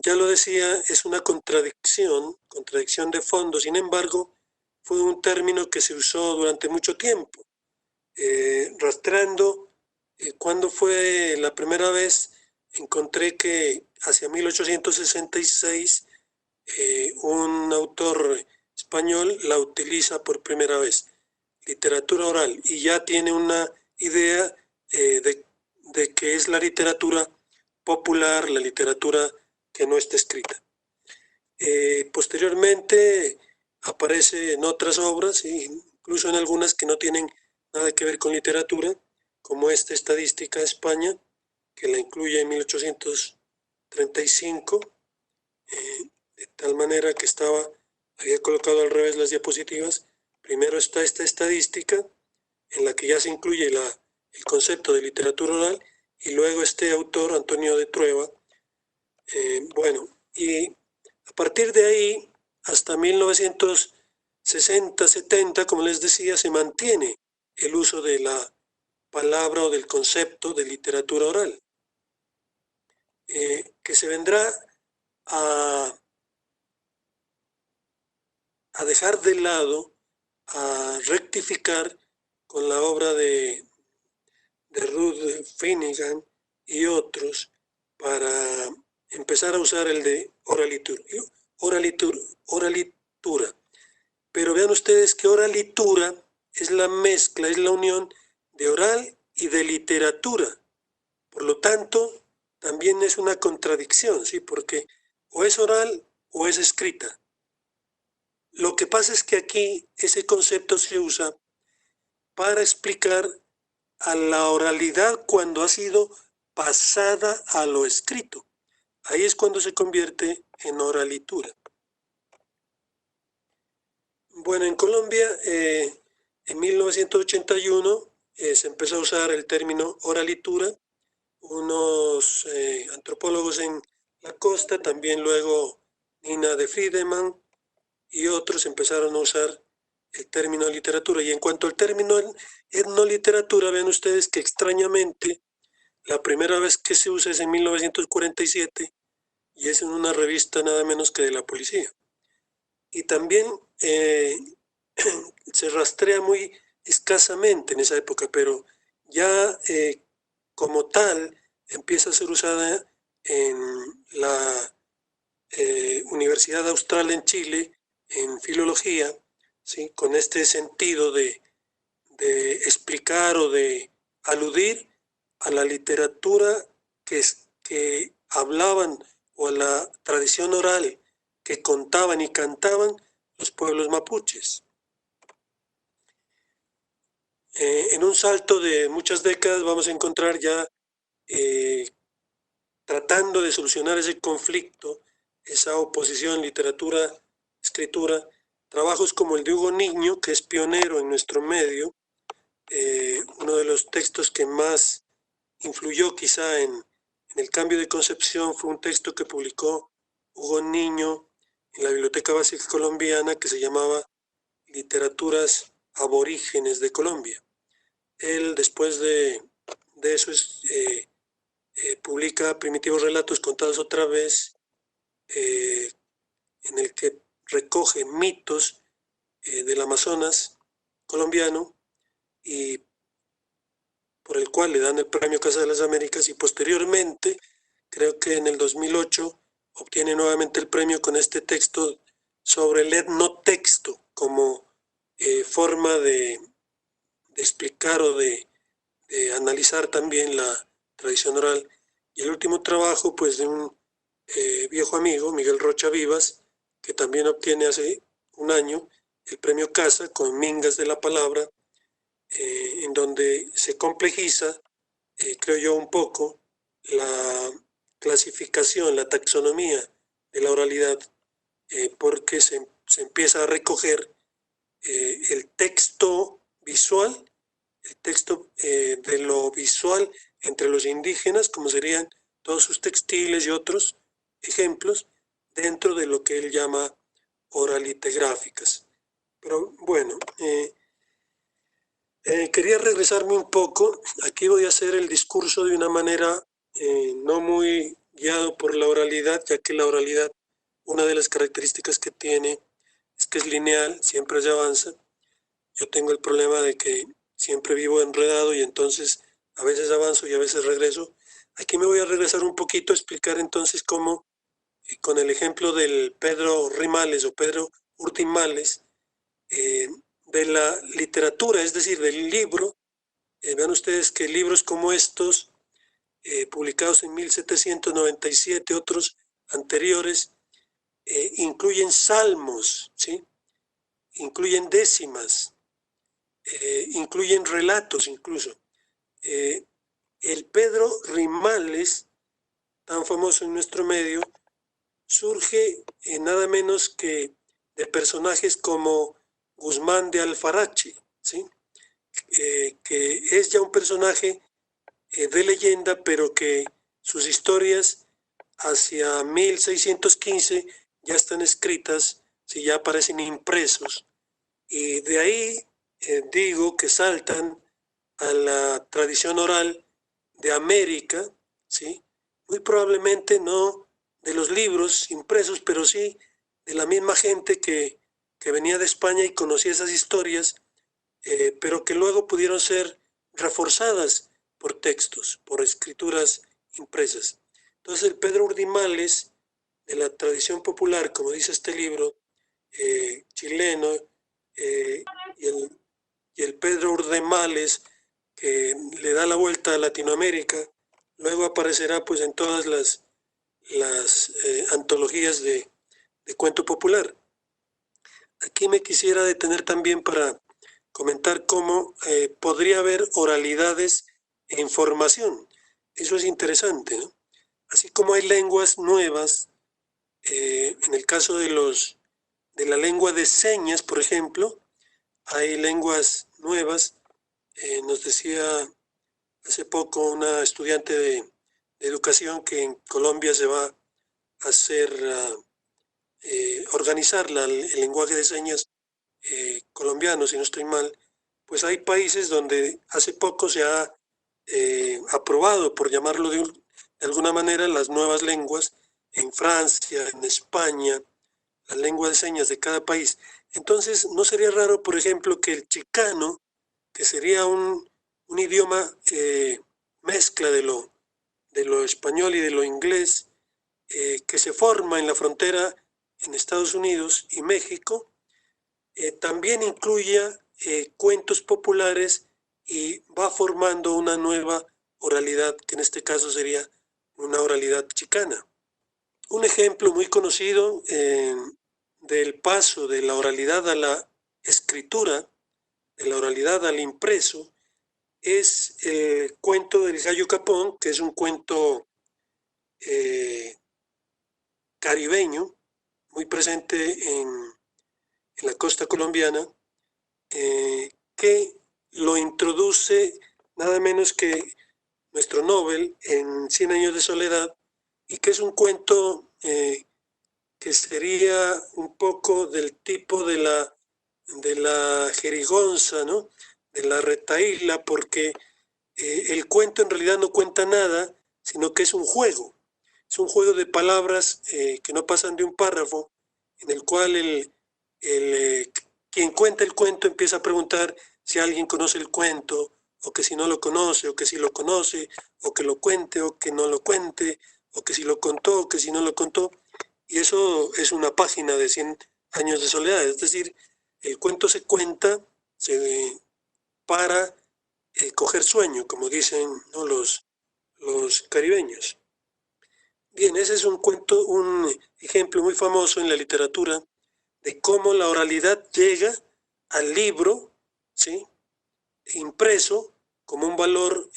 ya lo decía, es una contradicción de fondo. Sin embargo, fue un término que se usó durante mucho tiempo. Rastreando cuándo fue la primera vez, encontré que hacia 1866 un autor español la utiliza por primera vez, literatura oral, y ya tiene una idea de que es la literatura popular, la literatura que no está escrita. Posteriormente aparece en otras obras, incluso en algunas que no tienen nada que ver con literatura, como esta Estadística de España, que la incluye en 1835, de tal manera que había colocado al revés las diapositivas. Primero está esta estadística, en la que ya se incluye el concepto de literatura oral, y luego este autor, Antonio de Trueba. Bueno, y a partir de ahí, hasta 1960, 70, como les decía, se mantiene el uso de la palabra o del concepto de literatura oral, que se vendrá a dejar de lado, a rectificar con la obra de Ruth Finnegan y otros, para empezar a usar el de oralitura. Pero vean ustedes que oralitura es la mezcla, es la unión de oral y de literatura. Por lo tanto, también es una contradicción, ¿sí? Porque o es oral o es escrita. Lo que pasa es que aquí ese concepto se usa para explicar a la oralidad cuando ha sido pasada a lo escrito. Ahí es cuando se convierte en oralitura. Bueno, en Colombia, en 1981 se empezó a usar el término oralitura. Unos antropólogos en la costa, también luego Nina de Friedemann y otros empezaron a usar el término literatura. Y en cuanto al término etnoliteratura, vean ustedes que extrañamente la primera vez que se usa es en 1947 y es en una revista nada menos que de la policía. Y también se rastrea muy escasamente en esa época, pero ya como tal empieza a ser usada en la Universidad Austral en Chile, en filología, ¿sí? Con este sentido de explicar o de aludir a la literatura que hablaban, o a la tradición oral que contaban y cantaban los pueblos mapuches. En un salto de muchas décadas vamos a encontrar ya, tratando de solucionar ese conflicto, esa oposición literatura-escritura, trabajos como el de Hugo Niño, que es pionero en nuestro medio. Uno de los textos que más influyó quizá en el cambio de concepción fue un texto que publicó Hugo Niño en la Biblioteca Básica Colombiana, que se llamaba Literaturas Aborígenes de Colombia. Él, después de eso, publica Primitivos Relatos Contados Otra Vez, en el que recoge mitos del Amazonas colombiano, y por el cual le dan el premio Casa de las Américas, y posteriormente, creo que en el 2008, obtiene nuevamente el premio con este texto sobre el etnotexto como forma de explicar o de analizar también la tradición oral. Y el último trabajo, pues, de un viejo amigo, Miguel Rocha Vivas, que también obtiene hace un año el premio Casa con Mingas de la Palabra, en donde se complejiza, creo yo, un poco la clasificación, la taxonomía de la oralidad, porque se empieza a recoger el texto visual, el texto de lo visual entre los indígenas, como serían todos sus textiles y otros ejemplos, dentro de lo que él llama oralitegráficas. Pero bueno, quería regresarme un poco. Aquí voy a hacer el discurso de una manera no muy guiado por la oralidad, ya que la oralidad, una de las características que tiene es que es lineal, siempre se avanza. Yo tengo el problema de que siempre vivo enredado y entonces a veces avanzo y a veces regreso. Aquí me voy a regresar un poquito a explicar entonces cómo, con el ejemplo del Pedro Rimales o Pedro Urtimales, de la literatura, es decir, del libro. Vean ustedes que libros como estos, publicados en 1797, otros anteriores, incluyen salmos, ¿sí? Incluyen décimas, incluyen relatos incluso. El Pedro Rimales, tan famoso en nuestro medio, surge nada menos que de personajes como Guzmán de Alfarache, ¿sí? Que es ya un personaje de leyenda, pero que sus historias hacia 1615 ya están escritas, ¿sí? Ya aparecen impresos. Y de ahí digo que saltan a la tradición oral de América, ¿sí? Muy probablemente no de los libros impresos, pero sí de la misma gente que venía de España y conocía esas historias, pero que luego pudieron ser reforzadas por textos, por escrituras impresas. Entonces el Pedro Urdimales, de la tradición popular, como dice este libro, chileno, eh, y, el, y el Pedro Urdimales, que le da la vuelta a Latinoamérica, luego aparecerá pues en todas las antologías de cuento popular. Aquí me quisiera detener también para comentar cómo podría haber oralidades e información. Eso es interesante, ¿no? Así como hay lenguas nuevas, en el caso de la lengua de señas, por ejemplo, hay lenguas nuevas. Nos decía hace poco una estudiante de educación que en Colombia se va a hacer, organizar el lenguaje de señas colombiano, si no estoy mal. Pues hay países donde hace poco se ha aprobado, por llamarlo de alguna manera, las nuevas lenguas en Francia, en España, la lengua de señas de cada país. Entonces, ¿no sería raro, por ejemplo, que el chicano, que sería un idioma mezcla de lo español y de lo inglés, que se forma en la frontera en Estados Unidos y México, también incluya cuentos populares y va formando una nueva oralidad, que en este caso sería una oralidad chicana? Un ejemplo muy conocido del paso de la oralidad a la escritura, de la oralidad al impreso, es el cuento del Gallo Capón, que es un cuento caribeño, muy presente en la costa colombiana, que lo introduce nada menos que nuestro Nobel en 100 años de soledad, y que es un cuento que sería un poco del tipo de la jerigonza, ¿no? De la retahíla, porque el cuento en realidad no cuenta nada, sino que es un juego. Es un juego de palabras que no pasan de un párrafo, en el cual quien cuenta el cuento empieza a preguntar si alguien conoce el cuento, o que si no lo conoce, o que si lo conoce, o que lo cuente, o que no lo cuente, o que si lo contó, o que si no lo contó. Y eso es una página de 100 años de soledad. Es decir, el cuento se cuenta para coger sueño, como dicen, ¿no?, los caribeños. Bien, ese es un cuento, un ejemplo muy famoso en la literatura de cómo la oralidad llega al libro, ¿sí?, impreso como un valor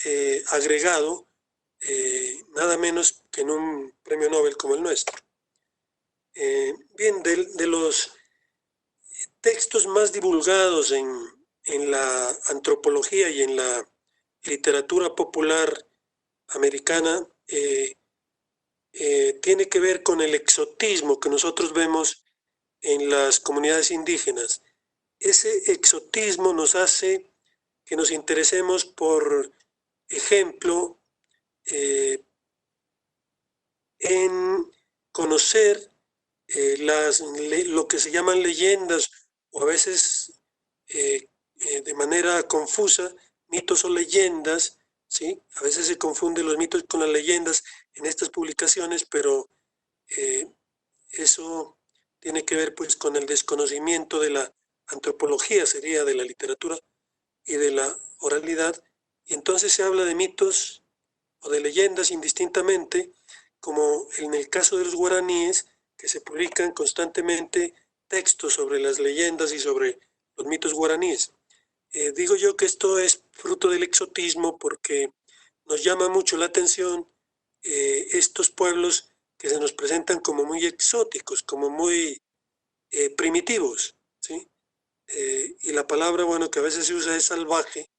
agregado, nada menos que en un premio Nobel como el nuestro. Bien, de los textos más divulgados en la antropología y en la literatura popular americana, tiene que ver con el exotismo que nosotros vemos en las comunidades indígenas. Ese exotismo nos hace que nos interesemos, por ejemplo, en conocer lo que se llaman leyendas, o a veces de manera confusa, mitos o leyendas, ¿sí? A veces se confunden los mitos con las leyendas en estas publicaciones, pero eso tiene que ver pues con el desconocimiento de la antropología, sería de la literatura y de la oralidad, y entonces se habla de mitos o de leyendas indistintamente, como en el caso de los guaraníes, que se publican constantemente textos sobre las leyendas y sobre los mitos guaraníes. Digo yo que esto es fruto del exotismo porque nos llama mucho la atención estos pueblos que se nos presentan como muy exóticos, como muy primitivos, ¿sí? Y la palabra, bueno, que a veces se usa es salvaje,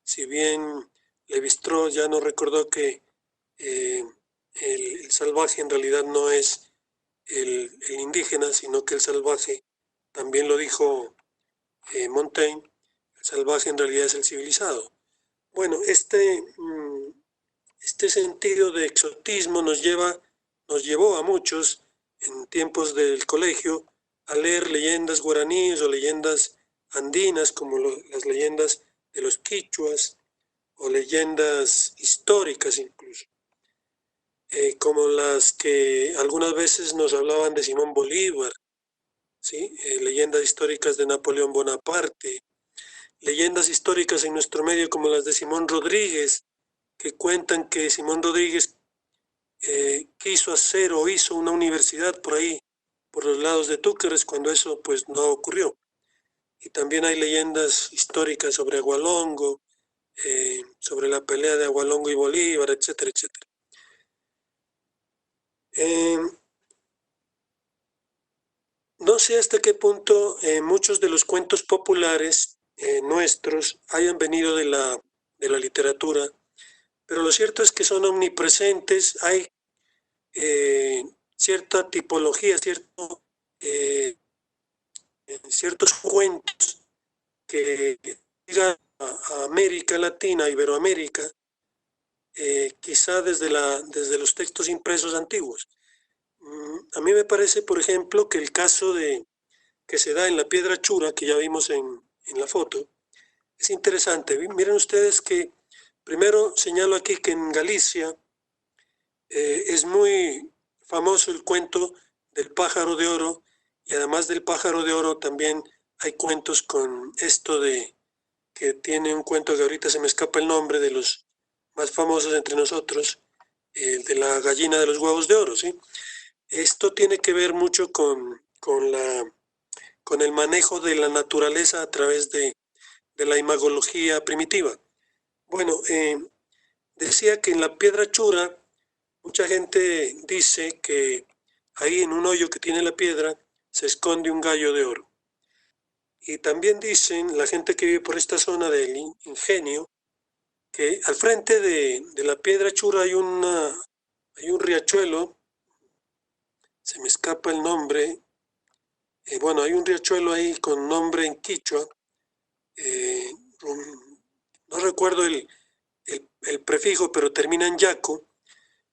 si bien Levi-Strauss ya nos recordó que el salvaje en realidad no es el indígena, sino que el salvaje, también lo dijo Montaigne, el salvaje en realidad es el civilizado. Bueno, este sentido de exotismo nos llevó a muchos en tiempos del colegio a leer leyendas guaraníes o leyendas andinas, como las leyendas de los quichuas o leyendas históricas incluso, como las que algunas veces nos hablaban de Simón Bolívar, ¿sí? Leyendas históricas de Napoleón Bonaparte, leyendas históricas en nuestro medio como las de Simón Rodríguez, que cuentan que Simón Rodríguez quiso hacer o hizo una universidad por ahí, por los lados de Túquerres, cuando eso pues no ocurrió. Y también hay leyendas históricas sobre Agualongo, sobre la pelea de Agualongo y Bolívar, etcétera, etcétera. No sé hasta qué punto muchos de los cuentos populares nuestros hayan venido de la literatura, pero lo cierto es que son omnipresentes. Hay cierta tipología, ciertos cuentos que llegan a América Latina, Iberoamérica, quizá desde los textos impresos antiguos. A mí me parece, por ejemplo, que el caso que se da en la Piedra Chura, que ya vimos en la foto, es interesante. Miren ustedes que primero señalo aquí que en Galicia es muy famoso el cuento del pájaro de oro, y además del pájaro de oro también hay cuentos con esto de que tiene un cuento que ahorita se me escapa el nombre, de los más famosos entre nosotros, el de la gallina de los huevos de oro, ¿sí? Esto tiene que ver mucho con el manejo de la naturaleza a través de la imagología primitiva. Bueno, decía que en la Piedra Chura mucha gente dice que ahí en un hoyo que tiene la piedra se esconde un gallo de oro. Y también dicen la gente que vive por esta zona del Ingenio que al frente de la Piedra Chura hay un riachuelo, se me escapa el nombre, bueno, hay un riachuelo ahí con nombre en quichua, no recuerdo el prefijo, pero termina en yaco.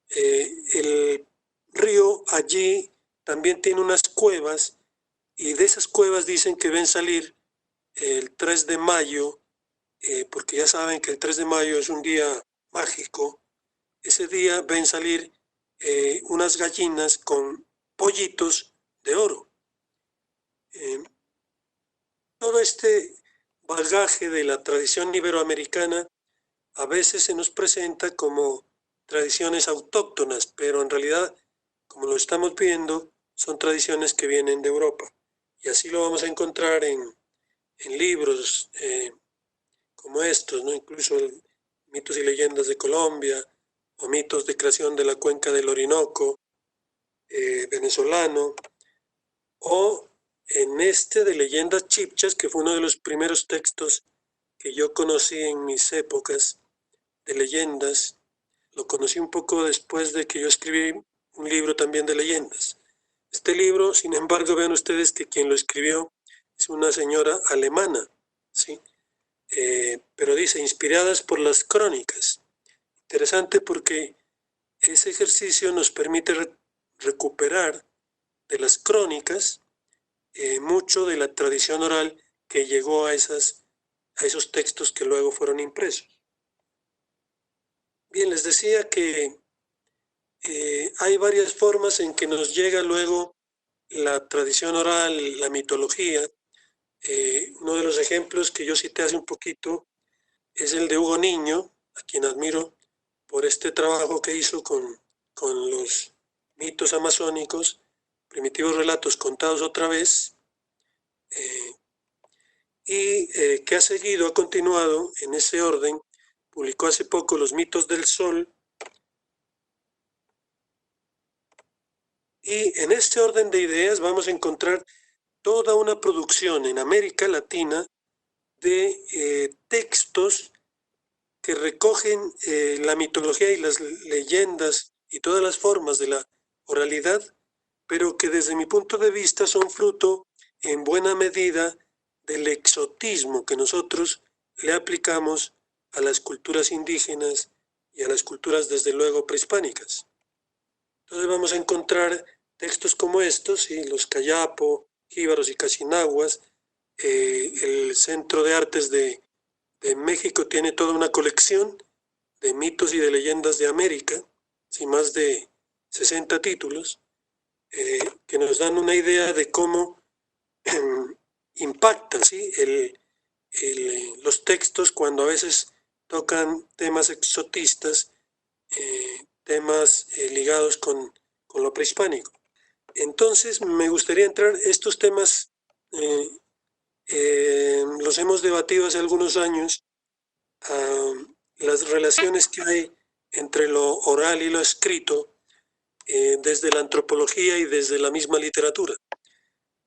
El río allí también tiene unas cuevas, y de esas cuevas dicen que ven salir el 3 de mayo, porque ya saben que el 3 de mayo es un día mágico. Ese día ven salir unas gallinas con pollitos de oro. Todo este bagaje de la tradición iberoamericana a veces se nos presenta como tradiciones autóctonas, pero en realidad, como lo estamos viendo, son tradiciones que vienen de Europa. Y así lo vamos a encontrar en libros como estos, ¿no? Incluso mitos y leyendas de Colombia, o mitos de creación de la cuenca del Orinoco venezolano, o en de leyendas chipchas, que fue uno de los primeros textos que yo conocí en mis épocas de leyendas. Lo conocí un poco después de que yo escribí un libro también de leyendas. Este libro, sin embargo, vean ustedes que quien lo escribió es una señora alemana, ¿sí? Pero dice, inspiradas por las crónicas. Interesante porque ese ejercicio nos permite recuperar de las crónicas mucho de la tradición oral que llegó a esos textos que luego fueron impresos. Bien, les decía que hay varias formas en que nos llega luego la tradición oral, la mitología. Uno de los ejemplos que yo cité hace un poquito es el de Hugo Niño, a quien admiro por este trabajo que hizo con los mitos amazónicos, primitivos relatos contados otra vez, y que ha continuado en ese orden. Publicó hace poco Los mitos del sol, y en este orden de ideas vamos a encontrar toda una producción en América Latina de textos que recogen la mitología y las leyendas y todas las formas de la oralidad, pero que desde mi punto de vista son fruto en buena medida del exotismo que nosotros le aplicamos a las culturas indígenas y a las culturas desde luego prehispánicas. Entonces vamos a encontrar textos como estos, ¿sí? Los Cayapo, Jíbaros y Cachinaguas. El Centro de Artes de México tiene toda una colección de mitos y de leyendas de América, ¿sí? Más de 60 títulos, que nos dan una idea de cómo impactan, ¿sí? Los textos cuando a veces tocan temas exotistas, temas ligados con lo prehispánico. Entonces me gustaría entrar, estos temas los hemos debatido hace algunos años, las relaciones que hay entre lo oral y lo escrito, desde la antropología y desde la misma literatura.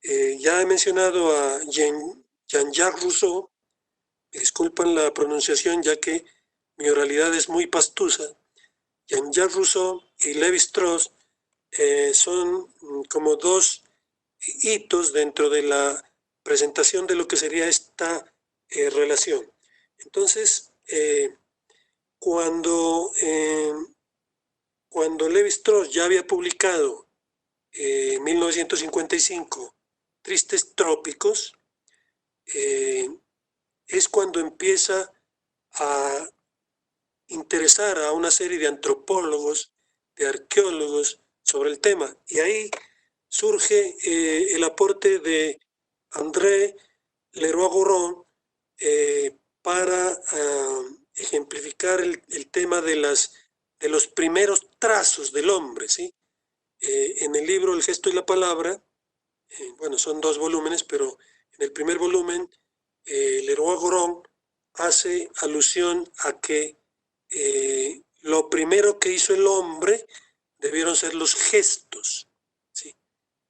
Ya he mencionado a Jean-Jacques Rousseau, me disculpan la pronunciación ya que mi oralidad es muy pastusa. Jean-Jacques Rousseau y Lévi-Strauss son como dos hitos dentro de la presentación de lo que sería esta relación. Entonces, cuando Lévi-Strauss ya había publicado en 1955 Tristes Trópicos, es cuando empieza a interesar a una serie de antropólogos, de arqueólogos sobre el tema. Y ahí surge el aporte de André Leroi-Gourhan para ejemplificar el tema de los primeros trazos del hombre, ¿sí? En el libro El gesto y la palabra, bueno, son 2 volúmenes, pero en el primer volumen, Leroi-Gourhan hace alusión a que lo primero que hizo el hombre debieron ser los gestos, ¿sí?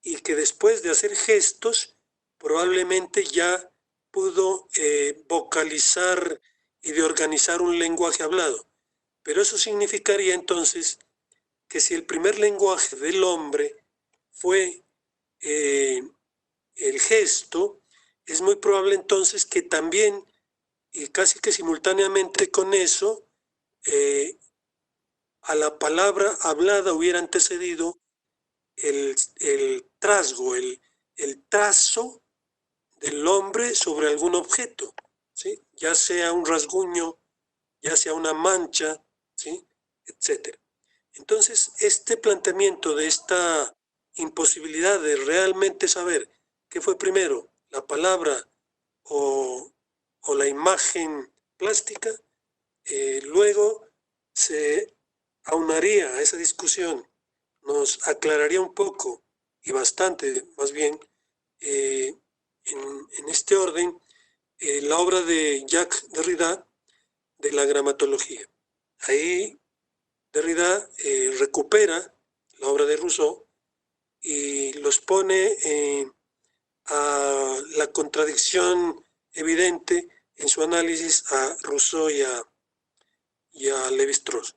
Y que después de hacer gestos, probablemente ya pudo vocalizar y de organizar un lenguaje hablado. Pero eso significaría entonces que si el primer lenguaje del hombre fue el gesto, es muy probable entonces que también, y casi que simultáneamente con eso, a la palabra hablada hubiera antecedido el trasgo, el trazo del hombre sobre algún objeto, ¿sí? Ya sea un rasguño, ya sea una mancha, ¿sí? Etcétera. Entonces, este planteamiento de esta imposibilidad de realmente saber qué fue primero, la palabra o la imagen plástica, luego se aunaría a esa discusión, nos aclararía un poco y bastante, más bien, en este orden, la obra de Jacques Derrida de la gramatología. Ahí Derrida recupera la obra de Rousseau y los pone a la contradicción evidente en su análisis a Rousseau y a Lévi-Strauss.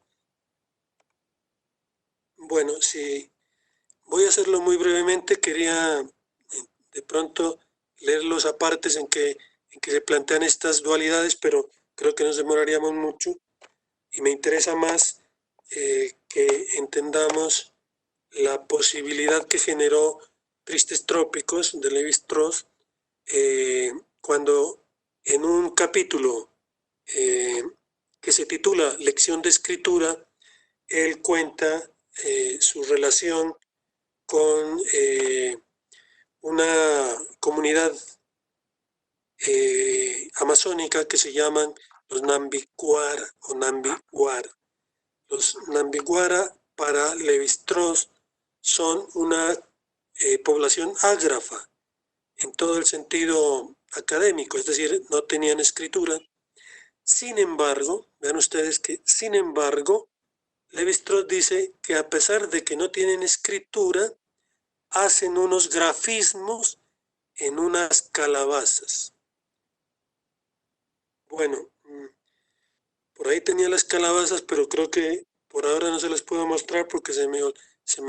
Bueno, si Voy a hacerlo muy brevemente. Quería de pronto leer los apartes en que se plantean estas dualidades, pero creo que nos demoraríamos mucho y me interesa más que entendamos la posibilidad que generó Tristes Trópicos de Lévi-Strauss cuando en un capítulo que se titula Lección de Escritura, él cuenta su relación con una comunidad amazónica que se llaman los Nambiquara o Nambiwara. Los Nambiwara para Lévi-Strauss son una población ágrafa en todo el sentido académico, es decir, no tenían escritura. Sin embargo, vean ustedes que, sin embargo, Lévi-Strauss dice que a pesar de que no tienen escritura, hacen unos grafismos en unas calabazas. Bueno, por ahí tenía las calabazas, pero creo que por ahora no se las puedo mostrar porque se me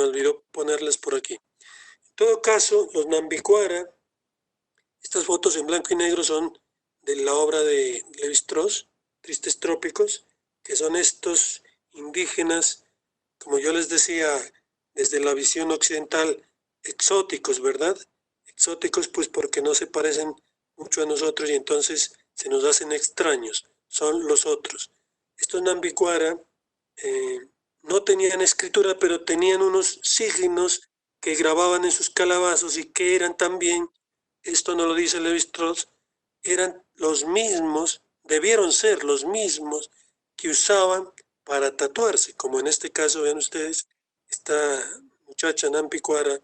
olvidó ponerlas por aquí. En todo caso, los Nambiquara, estas fotos en blanco y negro son de la obra de Lévi-Strauss, Tristes Trópicos, que son estos indígenas, como yo les decía, desde la visión occidental, exóticos, ¿verdad? Exóticos pues porque no se parecen mucho a nosotros y entonces se nos hacen extraños, son los otros. Estos Nambiquara no tenían escritura, pero tenían unos signos que grababan en sus calabazos y que eran también, esto no lo dice Lévi-Strauss, eran los mismos, debieron ser los mismos que usaban para tatuarse, como en este caso, vean ustedes, esta muchacha Nambiquara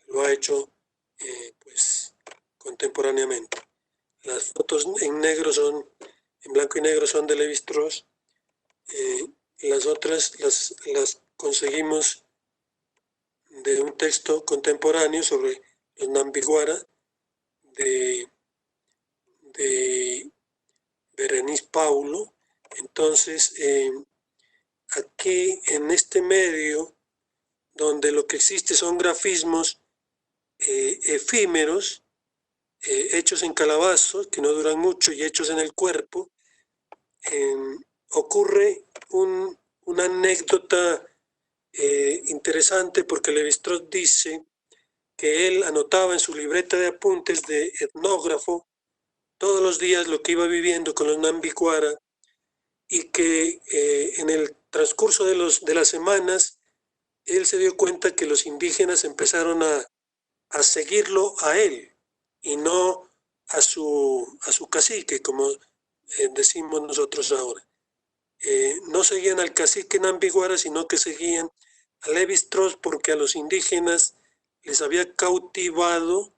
lo ha hecho pues contemporáneamente. Las fotos en negro son, en blanco y negro son de Lévi-Strauss, las otras las conseguimos de un texto contemporáneo sobre los Nambiquara de Berenice Paulo. Entonces, aquí en este medio, donde lo que existe son grafismos efímeros, hechos en calabazos, que no duran mucho y hechos en el cuerpo, ocurre una anécdota interesante porque Lévi-Strauss dice que él anotaba en su libreta de apuntes de etnógrafo todos los días lo que iba viviendo con los Nambiquara y que en el transcurso de las semanas él se dio cuenta que los indígenas empezaron a seguirlo a él y no a su cacique, como decimos nosotros ahora. No seguían al cacique Nambiquara, sino que seguían a Lévi-Strauss porque a los indígenas les había cautivado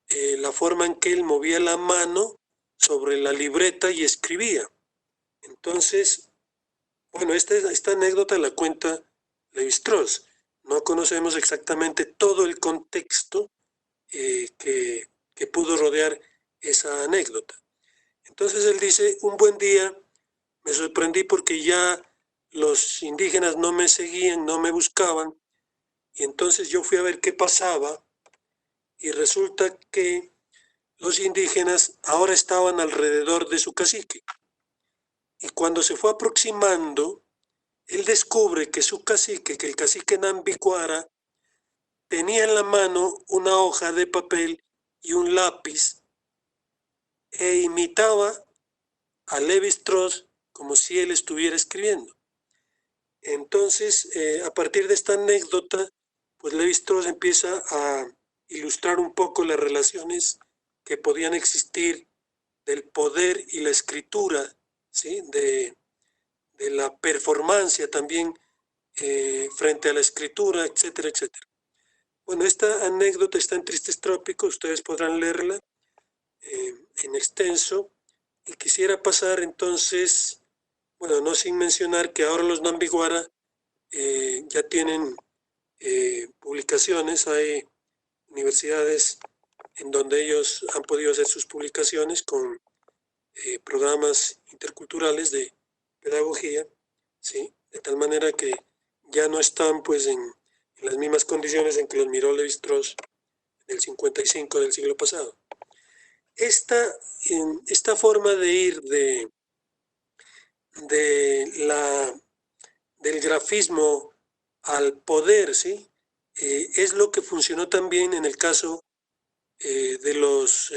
la forma en que él movía la mano sobre la libreta y escribía. Entonces, bueno, esta anécdota la cuenta Lévi-Strauss. No conocemos exactamente todo el contexto que pudo rodear esa anécdota. Entonces él dice, un buen día me sorprendí porque ya los indígenas no me seguían, no me buscaban, y entonces yo fui a ver qué pasaba, y resulta que los indígenas ahora estaban alrededor de su cacique. Y cuando se fue aproximando, él descubre que su cacique, que el cacique Nambiquara, tenía en la mano una hoja de papel y un lápiz e imitaba a Lévi-Strauss como si él estuviera escribiendo. Entonces, a partir de esta anécdota, pues Lévi-Strauss empieza a ilustrar un poco las relaciones que podían existir del poder y la escritura, ¿sí? de la performancia también frente a la escritura, etcétera, etcétera. Bueno, esta anécdota está en Tristes Trópicos, ustedes podrán leerla en extenso, y quisiera pasar entonces, bueno, no sin mencionar que ahora los Nambiquara ya tienen publicaciones, hay universidades en donde ellos han podido hacer sus publicaciones con programas interculturales de pedagogía, ¿sí? De tal manera que ya no están pues en en las mismas condiciones en que los miró Lévi-Strauss en el 55 del siglo pasado. Esta forma de ir del grafismo al poder, ¿sí? Es lo que funcionó también en el caso de los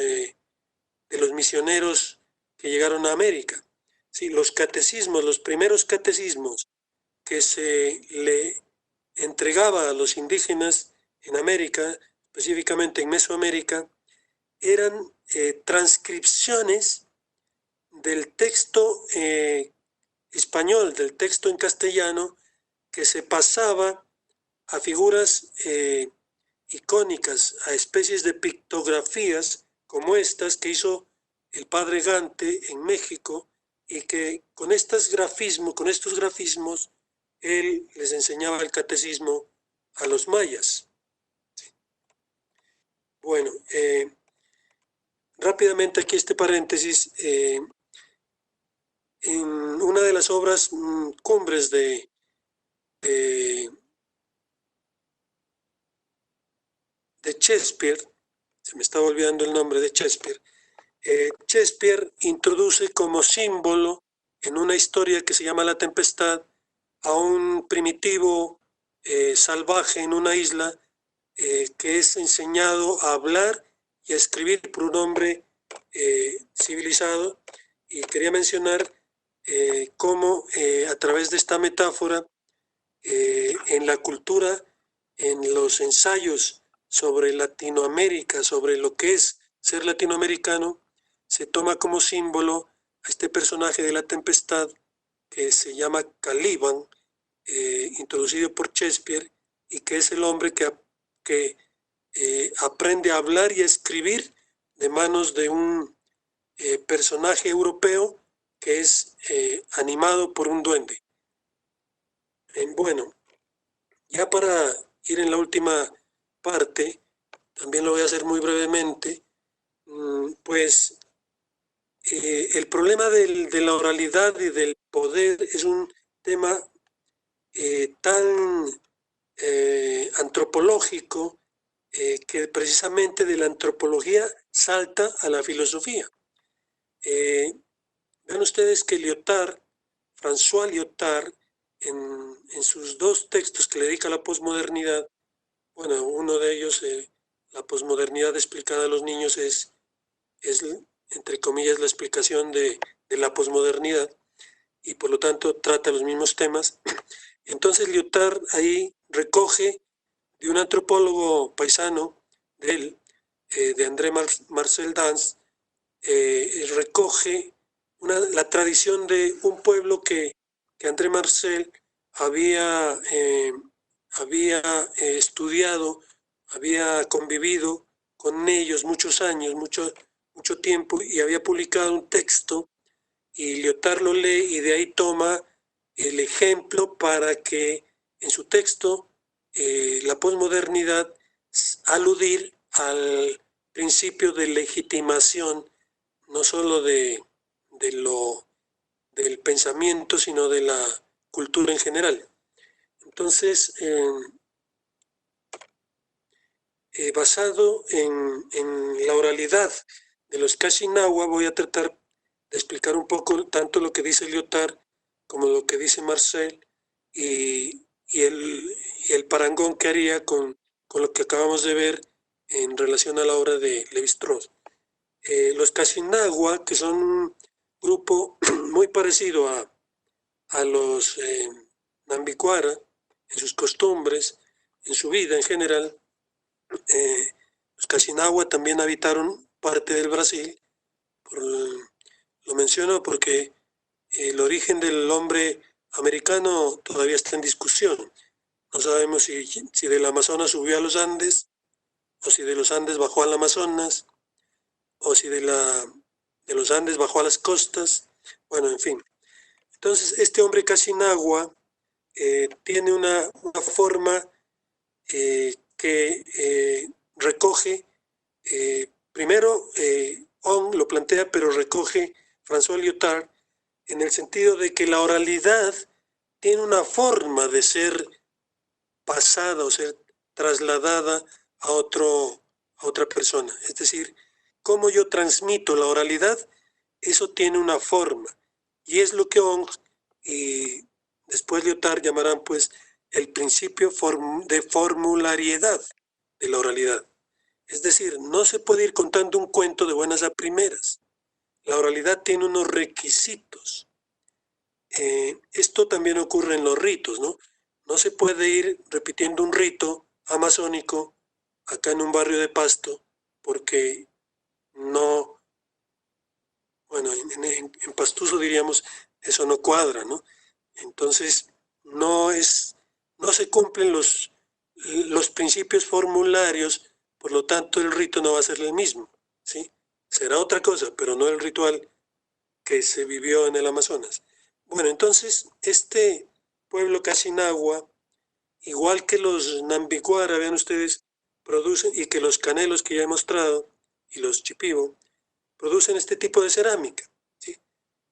misioneros que llegaron a América. Sí, los catecismos, los primeros catecismos que se le entregaba a los indígenas en América, específicamente en Mesoamérica, eran transcripciones del texto español, del texto en castellano, que se pasaba a figuras icónicas, a especies de pictografías como estas que hizo el padre Gante en México, y que con estos grafismos, él les enseñaba el catecismo a los mayas. Bueno, rápidamente aquí este paréntesis. En una de las obras cumbres de Shakespeare, se me estaba olvidando el nombre de Shakespeare, Shakespeare introduce como símbolo en una historia que se llama La Tempestad a un primitivo salvaje en una isla que es enseñado a hablar y a escribir por un hombre civilizado. Y quería mencionar cómo a través de esta metáfora en la cultura, en los ensayos sobre Latinoamérica, sobre lo que es ser latinoamericano, se toma como símbolo a este personaje de La Tempestad que se llama Caliban, introducido por Shakespeare, y que es el hombre que aprende a hablar y a escribir de manos de un personaje europeo que es animado por un duende. Bueno, ya para ir en la última parte, también lo voy a hacer muy brevemente, pues el problema de la oralidad y del poder es un tema tan antropológico que precisamente de la antropología salta a la filosofía. Vean ustedes que François Lyotard, en sus dos textos que le dedica a la posmodernidad, bueno, uno de ellos, la posmodernidad explicada a los niños, es entre comillas la explicación de la posmodernidad, y por lo tanto trata los mismos temas. Entonces Lyotard ahí recoge de un antropólogo paisano de él, de André Marcel Danz, recoge la tradición de un pueblo que André Marcel había estudiado, había convivido con ellos muchos años, mucho tiempo, y había publicado un texto, y Lyotard lo lee y de ahí toma el ejemplo para que en su texto la posmodernidad aludir al principio de legitimación, no solo del pensamiento, sino de la cultura en general. Entonces, basado en la oralidad de los Kashinahwa, voy a tratar de explicar un poco tanto lo que dice Lyotard como lo que dice Marcel, y el parangón que haría con lo que acabamos de ver en relación a la obra de Lévi-Strauss. Los Kashinahwa, que son un grupo muy parecido a los Nambiquara en sus costumbres, en su vida en general. Los Kashinahwa también habitaron parte del Brasil. Lo menciono porque el origen del hombre americano todavía está en discusión. No sabemos si del Amazonas subió a los Andes, o si de los Andes bajó al Amazonas, o si de los Andes bajó a las costas. Bueno, en fin. Entonces, este hombre Kashinahwa tiene una forma que recoge, primero On lo plantea, pero recoge François Lyotard en el sentido de que la oralidad tiene una forma de ser pasada o ser trasladada a otra persona. Es decir, cómo yo transmito la oralidad, eso tiene una forma. Y es lo que Ong y después Lyotard llamarán pues el principio de formulariedad de la oralidad. Es decir, no se puede ir contando un cuento de buenas a primeras. La oralidad tiene unos requisitos. Esto también ocurre en los ritos, ¿no? No se puede ir repitiendo un rito amazónico acá en un barrio de Pasto, porque no, bueno, en Pastuso diríamos, eso no cuadra, ¿no? Entonces, no se cumplen los principios formularios, por lo tanto el rito no va a ser el mismo, ¿sí? Será otra cosa, pero no el ritual que se vivió en el Amazonas. Bueno, entonces, este pueblo Casinagua, igual que los Nambicuara, vean ustedes, producen, y que los canelos que ya he mostrado, y los chipibo, producen este tipo de cerámica, ¿sí?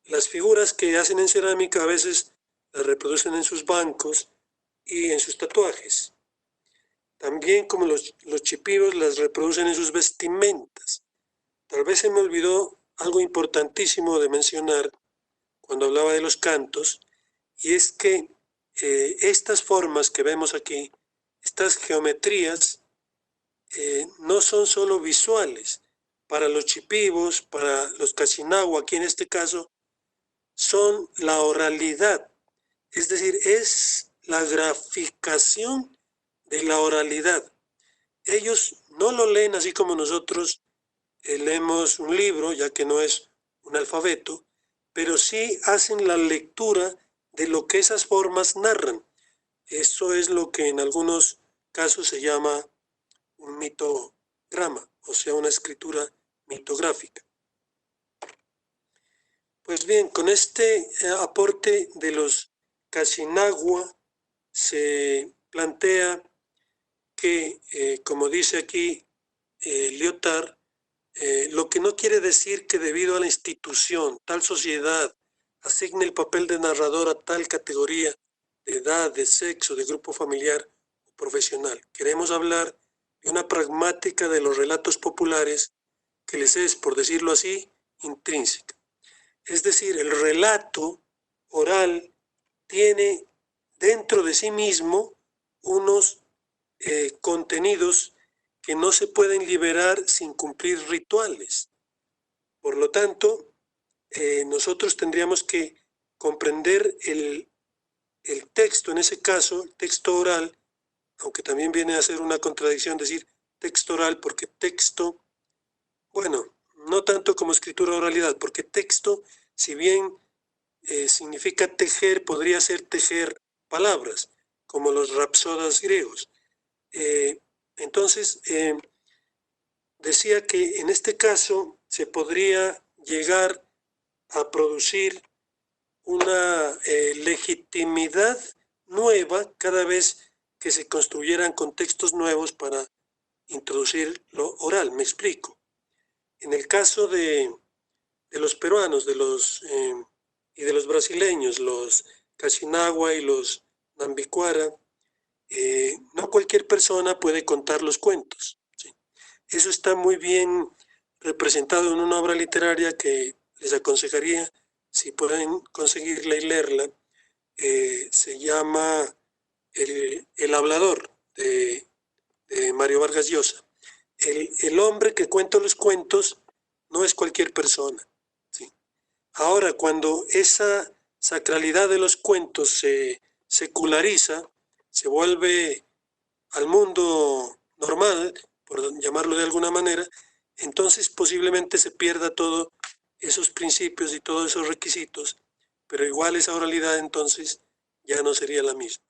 Las figuras que hacen en cerámica a veces las reproducen en sus bancos y en sus tatuajes. También como los chipibos las reproducen en sus vestimentas. Tal vez se me olvidó algo importantísimo de mencionar cuando hablaba de los cantos, y es que estas formas que vemos aquí, estas geometrías, no son solo visuales. Para los chipibos, para los Casinagua, aquí en este caso, son la oralidad. Es decir, es la graficación de la oralidad. Ellos no lo leen así como nosotros leemos un libro, ya que no es un alfabeto, pero sí hacen la lectura de lo que esas formas narran. Eso es lo que en algunos casos se llama un mitograma, o sea, una escritura mitográfica. Pues bien, con este aporte de los Casinagua se plantea que, como dice aquí Lyotard, lo que no quiere decir que debido a la institución, tal sociedad, asigne el papel de narrador a tal categoría de edad, de sexo, de grupo familiar o profesional. Queremos hablar de una pragmática de los relatos populares que les es, por decirlo así, intrínseca. Es decir, el relato oral tiene dentro de sí mismo unos contenidos que no se pueden liberar sin cumplir rituales. Por lo tanto, nosotros tendríamos que comprender el texto, en ese caso, el texto oral, aunque también viene a ser una contradicción decir texto oral, porque texto, bueno, no tanto como escritura o oralidad, porque texto, si bien significa tejer, podría ser tejer palabras, como los rapsodas griegos. Entonces, decía que en este caso se podría llegar a producir una legitimidad nueva cada vez que se construyeran contextos nuevos para introducir lo oral. Me explico. En el caso de los peruanos y de los brasileños, los Casinagua y los Nambicuara, no cualquier persona puede contar los cuentos, ¿sí? Eso está muy bien representado en una obra literaria que les aconsejaría, si pueden conseguirla y leerla, se llama El Hablador, de Mario Vargas Llosa. El hombre que cuenta los cuentos no es cualquier persona, ¿sí? Ahora, cuando esa sacralidad de los cuentos se seculariza, se vuelve al mundo normal, por llamarlo de alguna manera, entonces posiblemente se pierda todos esos principios y todos esos requisitos, pero igual esa oralidad entonces ya no sería la misma.